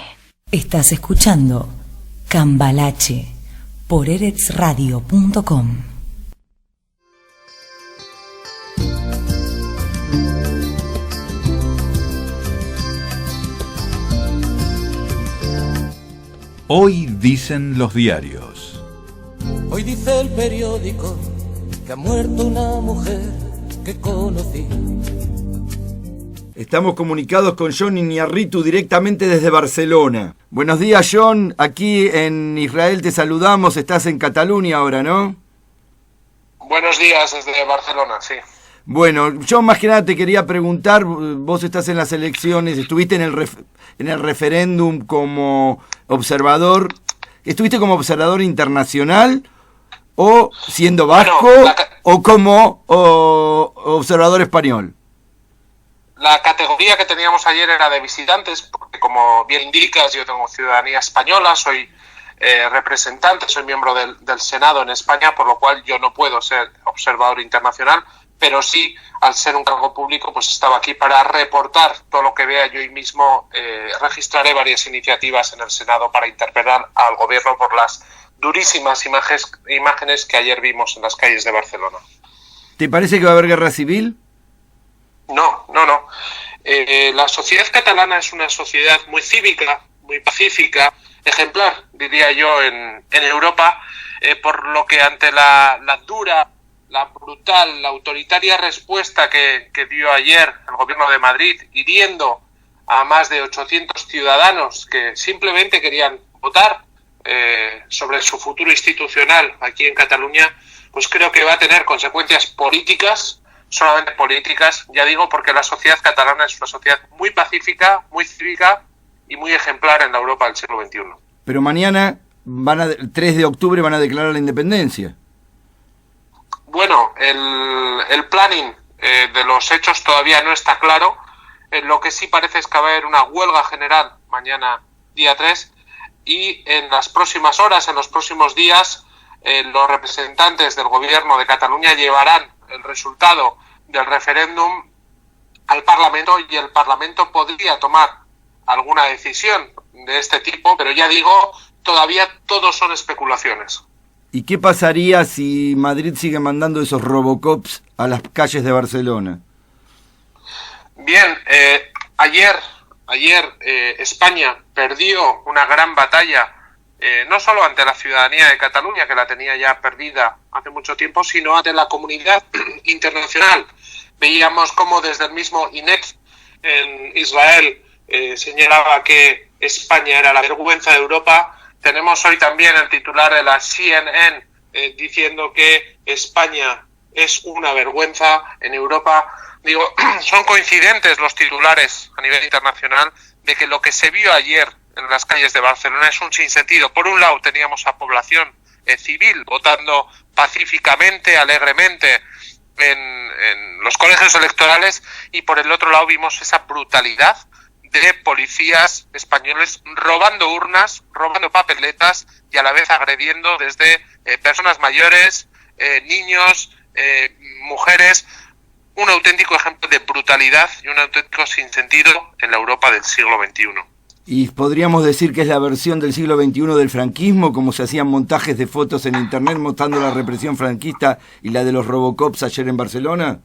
Estás escuchando Cambalache por eretsradio.com. Hoy dicen los diarios. Hoy dice el periódico que ha muerto una mujer que conocí. Estamos comunicados con John Iñárritu directamente desde Barcelona. Buenos días, John. Aquí en Israel te saludamos. Estás en Cataluña ahora, ¿no? Buenos días desde Barcelona, sí. Bueno, yo más que nada te quería preguntar, vos estás en las elecciones, estuviste en el referéndum como observador, ¿estuviste como observador internacional o siendo vasco o como observador español? La categoría que teníamos ayer era de visitantes, porque como bien indicas, yo tengo ciudadanía española, soy representante, soy miembro del Senado en España, por lo cual yo no puedo ser observador internacional, pero sí, al ser un cargo público, pues estaba aquí para reportar todo lo que vea. Yo hoy mismo registraré varias iniciativas en el Senado para interpelar al gobierno por las durísimas imágenes que ayer vimos en las calles de Barcelona. ¿Te parece que va a haber guerra civil? No. La sociedad catalana es una sociedad muy cívica, muy pacífica, ejemplar, diría yo, en Europa, por lo que ante la dura, la brutal, la autoritaria respuesta que dio ayer el gobierno de Madrid, hiriendo a más de 800 ciudadanos que simplemente querían votar sobre su futuro institucional aquí en Cataluña, pues creo que va a tener consecuencias políticas, solamente políticas, ya digo, porque la sociedad catalana es una sociedad muy pacífica, muy cívica y muy ejemplar en la Europa del siglo XXI. Pero mañana, el 3 de octubre, van a declarar la independencia. Bueno, el planning de los hechos todavía no está claro. Lo que sí parece es que va a haber una huelga general mañana, día 3, y en las próximas horas, en los próximos días, los representantes del gobierno de Cataluña llevarán el resultado del referéndum al Parlamento y el Parlamento podría tomar alguna decisión de este tipo, pero ya digo, todavía todo son especulaciones. ¿Y qué pasaría si Madrid sigue mandando esos Robocops a las calles de Barcelona? Bien, ayer España perdió una gran batalla, no solo ante la ciudadanía de Cataluña, que la tenía ya perdida hace mucho tiempo, sino ante la comunidad internacional. Veíamos cómo desde el mismo INEC en Israel señalaba que España era la vergüenza de Europa. Tenemos hoy también el titular de la CNN diciendo que España es una vergüenza en Europa. Digo, son coincidentes los titulares a nivel internacional de que lo que se vio ayer en las calles de Barcelona es un sinsentido. Por un lado teníamos a población civil votando pacíficamente, alegremente en los colegios electorales, y por el otro lado vimos esa brutalidad de policías españoles robando urnas, robando papeletas y a la vez agrediendo desde personas mayores, niños, mujeres. Un auténtico ejemplo de brutalidad y un auténtico sinsentido en la Europa del siglo XXI. ¿Y podríamos decir que es la versión del siglo XXI del franquismo, como se hacían montajes de fotos en internet mostrando la represión franquista y la de los Robocops ayer en Barcelona?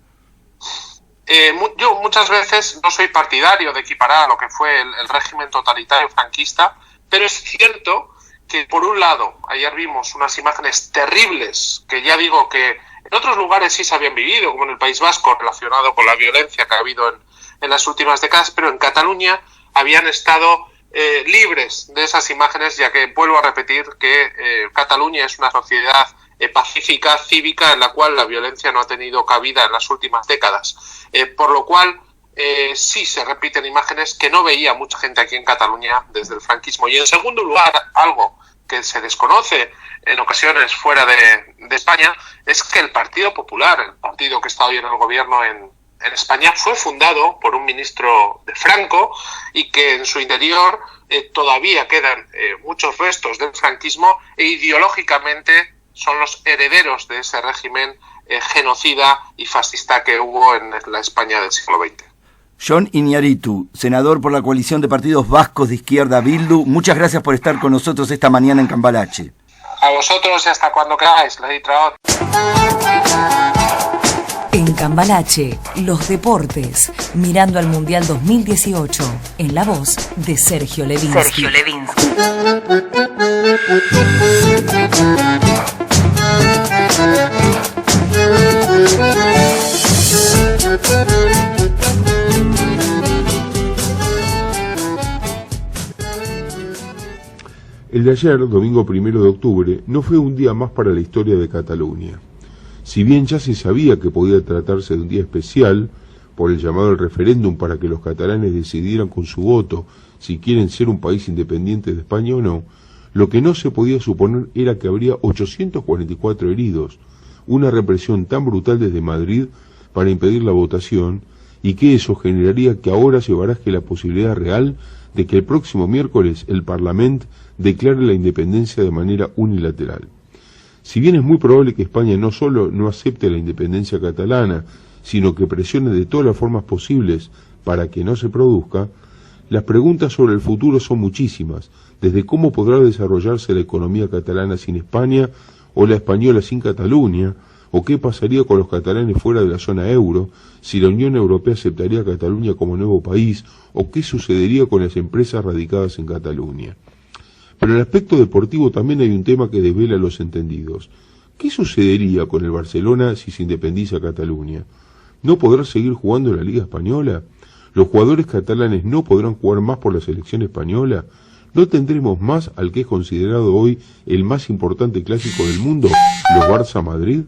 Yo muchas veces no soy partidario de equiparar a lo que fue el régimen totalitario franquista, pero es cierto que, por un lado, ayer vimos unas imágenes terribles, que ya digo que en otros lugares sí se habían vivido, como en el País Vasco, relacionado con la violencia que ha habido en las últimas décadas, pero en Cataluña habían estado libres de esas imágenes, ya que vuelvo a repetir que Cataluña es una sociedad pacífica, cívica, en la cual la violencia no ha tenido cabida en las últimas décadas. Por lo cual sí se repiten imágenes que no veía mucha gente aquí en Cataluña desde el franquismo. Y en segundo lugar, algo que se desconoce en ocasiones fuera de España, es que el Partido Popular, el partido que está hoy en el gobierno en España, fue fundado por un ministro de Franco y que en su interior todavía quedan muchos restos del franquismo e ideológicamente son los herederos de ese régimen genocida y fascista que hubo en la España del siglo XX. Jon Iñárritu, senador por la coalición de partidos vascos de izquierda Bildu, muchas gracias por estar con nosotros esta mañana en Cambalache. A vosotros y hasta cuando queráis, Laditraot. En Cambalache, los deportes, mirando al Mundial 2018, en la voz de Sergio Levinsky. El de ayer, domingo 1 de octubre, no fue un día más para la historia de Cataluña. Si bien ya se sabía que podía tratarse de un día especial, por el llamado al referéndum para que los catalanes decidieran con su voto si quieren ser un país independiente de España o no, lo que no se podía suponer era que habría 844 heridos, una represión tan brutal desde Madrid para impedir la votación, y que eso generaría que ahora se baraje la posibilidad real de que el próximo miércoles el Parlamento declare la independencia de manera unilateral. Si bien es muy probable que España no solo no acepte la independencia catalana, sino que presione de todas las formas posibles para que no se produzca, las preguntas sobre el futuro son muchísimas, desde cómo podrá desarrollarse la economía catalana sin España, o la española sin Cataluña, o qué pasaría con los catalanes fuera de la zona euro, si la Unión Europea aceptaría a Cataluña como nuevo país, o qué sucedería con las empresas radicadas en Cataluña. Pero en el aspecto deportivo también hay un tema que desvela a los entendidos. ¿Qué sucedería con el Barcelona si se independiza Cataluña? ¿No podrá seguir jugando en la Liga Española? ¿Los jugadores catalanes no podrán jugar más por la selección española? ¿No tendremos más al que es considerado hoy el más importante clásico del mundo, los Barça-Madrid?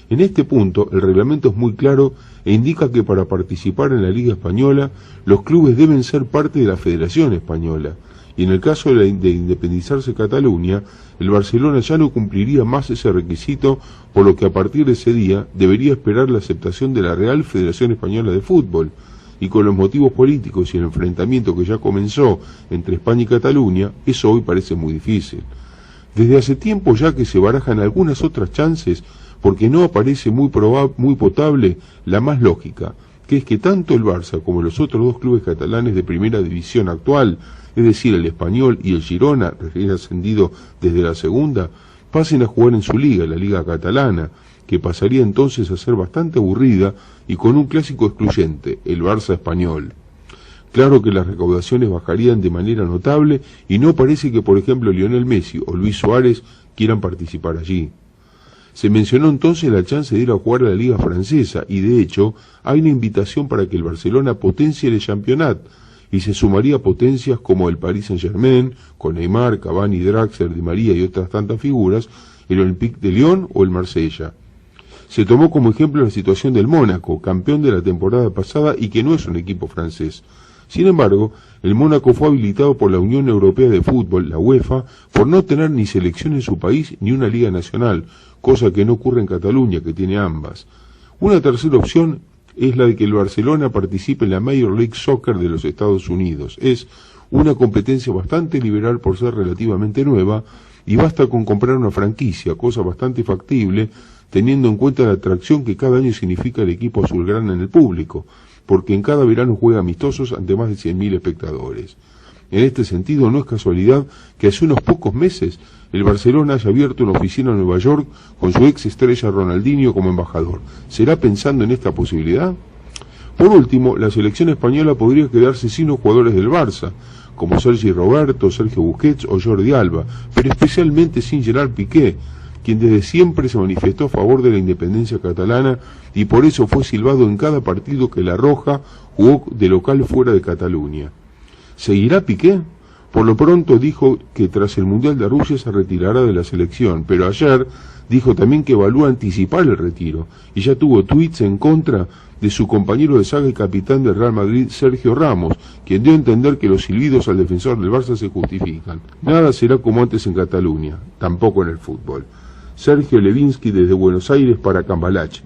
En este punto, el reglamento es muy claro e indica que para participar en la Liga Española, los clubes deben ser parte de la Federación Española. Y en el caso de independizarse Cataluña, el Barcelona ya no cumpliría más ese requisito, por lo que a partir de ese día debería esperar la aceptación de la Real Federación Española de Fútbol. Y con los motivos políticos y el enfrentamiento que ya comenzó entre España y Cataluña, eso hoy parece muy difícil. Desde hace tiempo ya que se barajan algunas otras chances, porque no aparece muy potable la más lógica, que es que tanto el Barça como los otros dos clubes catalanes de primera división actual, es decir, el Español y el Girona, recién ascendido desde la segunda, pasen a jugar en su liga, la Liga Catalana, que pasaría entonces a ser bastante aburrida y con un clásico excluyente, el Barça Español. Claro que las recaudaciones bajarían de manera notable y no parece que, por ejemplo, Lionel Messi o Luis Suárez quieran participar allí. Se mencionó entonces la chance de ir a jugar a la Liga Francesa y, de hecho, hay una invitación para que el Barcelona potencie el Championnat, y se sumaría potencias como el Paris Saint-Germain, con Neymar, Cavani, Draxler, Di María y otras tantas figuras, el Olympique de Lyon o el Marsella. Se tomó como ejemplo la situación del Mónaco, campeón de la temporada pasada y que no es un equipo francés. Sin embargo, el Mónaco fue habilitado por la Unión Europea de Fútbol, la UEFA, por no tener ni selección en su país ni una liga nacional, cosa que no ocurre en Cataluña, que tiene ambas. Una tercera opción es la de que el Barcelona participe en la Major League Soccer de los Estados Unidos. Es una competencia bastante liberal por ser relativamente nueva y basta con comprar una franquicia, cosa bastante factible teniendo en cuenta la atracción que cada año significa el equipo azulgrana en el público, porque en cada verano juega amistosos ante más de 100.000 espectadores. En este sentido, no es casualidad que hace unos pocos meses el Barcelona haya abierto una oficina en Nueva York con su ex estrella Ronaldinho como embajador. ¿Será pensando en esta posibilidad? Por último, la selección española podría quedarse sin los jugadores del Barça, como Sergi Roberto, Sergio Busquets o Jordi Alba, pero especialmente sin Gerard Piqué, quien desde siempre se manifestó a favor de la independencia catalana y por eso fue silbado en cada partido que La Roja jugó de local fuera de Cataluña. ¿Seguirá Piqué? Por lo pronto dijo que tras el Mundial de Rusia se retirará de la selección, pero ayer dijo también que evalúa anticipar el retiro y ya tuvo tweets en contra de su compañero de saga y capitán del Real Madrid, Sergio Ramos, quien dio a entender que los silbidos al defensor del Barça se justifican. Nada será como antes en Cataluña, tampoco en el fútbol. Sergio Levinsky desde Buenos Aires para Cambalache.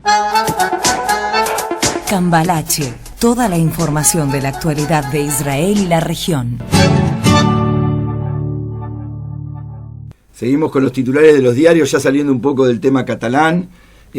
Cambalache, toda la información de la actualidad de Israel y la región. Seguimos con los titulares de los diarios, ya saliendo un poco del tema catalán.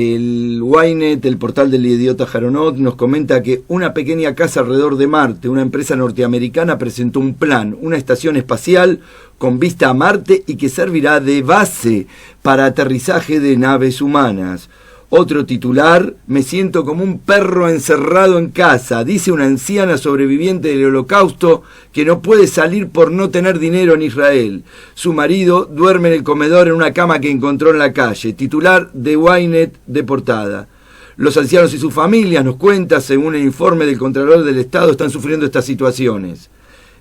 El Ynet, el portal del idiota Jaronot, nos comenta que una pequeña casa alrededor de Marte, una empresa norteamericana presentó un plan, una estación espacial con vista a Marte y que servirá de base para aterrizaje de naves humanas. Otro titular: me siento como un perro encerrado en casa, dice una anciana sobreviviente del Holocausto que no puede salir por no tener dinero en Israel. Su marido duerme en el comedor en una cama que encontró en la calle. Titular de Ynet de portada. Los ancianos y sus familias, nos cuenta, según el informe del Contralor del Estado, están sufriendo estas situaciones.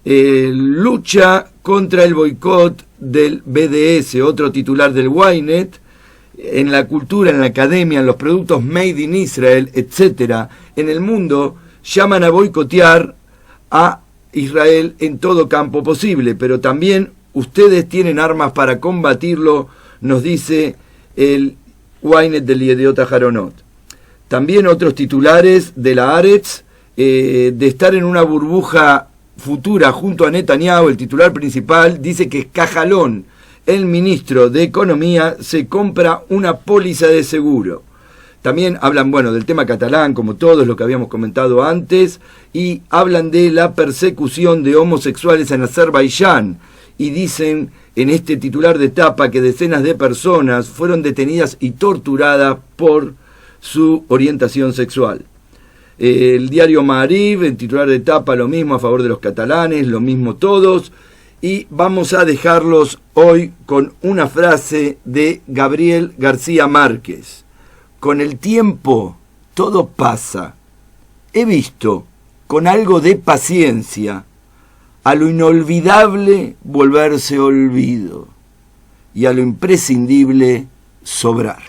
Lucha contra el boicot del BDS, otro titular del Ynet. En la cultura, en la academia, en los productos made in Israel, etc., en el mundo llaman a boicotear a Israel en todo campo posible, pero también ustedes tienen armas para combatirlo, nos dice el Ynet del idiota Jaronot. También otros titulares de la Haaretz, de estar en una burbuja futura junto a Netanyahu. El titular principal dice que Cajalón, el ministro de Economía, se compra una póliza de seguro. También hablan, del tema catalán, como todos lo que habíamos comentado antes, y hablan de la persecución de homosexuales en Azerbaiyán, y dicen en este titular de tapa que decenas de personas fueron detenidas y torturadas por su orientación sexual. El diario Maariv, en titular de tapa, lo mismo a favor de los catalanes, lo mismo todos. Y vamos a dejarlos hoy con una frase de Gabriel García Márquez. Con el tiempo todo pasa. He visto, con algo de paciencia, a lo inolvidable volverse olvido y a lo imprescindible sobrar.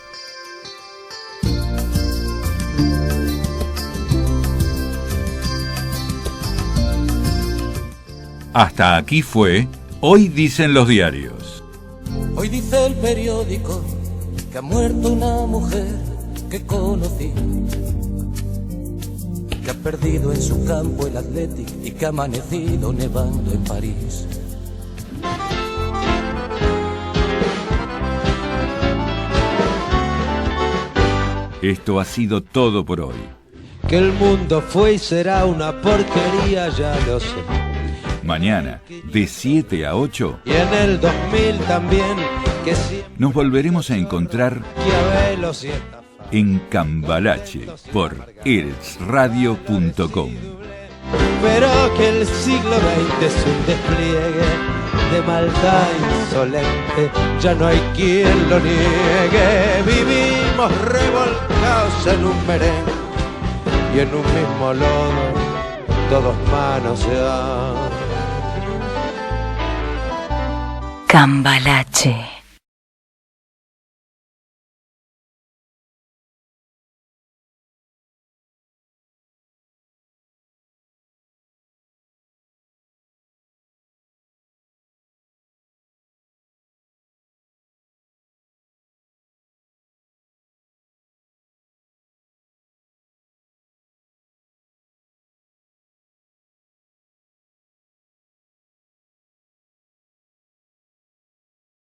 Hasta aquí fue Hoy Dicen los Diarios. Hoy dice el periódico que ha muerto una mujer que conocí, que ha perdido en su campo el Athletic y que ha amanecido nevando en París. Esto ha sido todo por hoy. Que el mundo fue y será una porquería, ya lo sé. Mañana, de 7 a 8, Y en el 2000 también, que siempre nos volveremos a encontrar Maquiavelo sienta en Cambalache por eretzradio.com. pero que el siglo XX es un despliegue de maldad insolente, ya no hay quien lo niegue. Vivimos revolcados en un merengue y en un mismo lodo todos manoseados. Cambalache.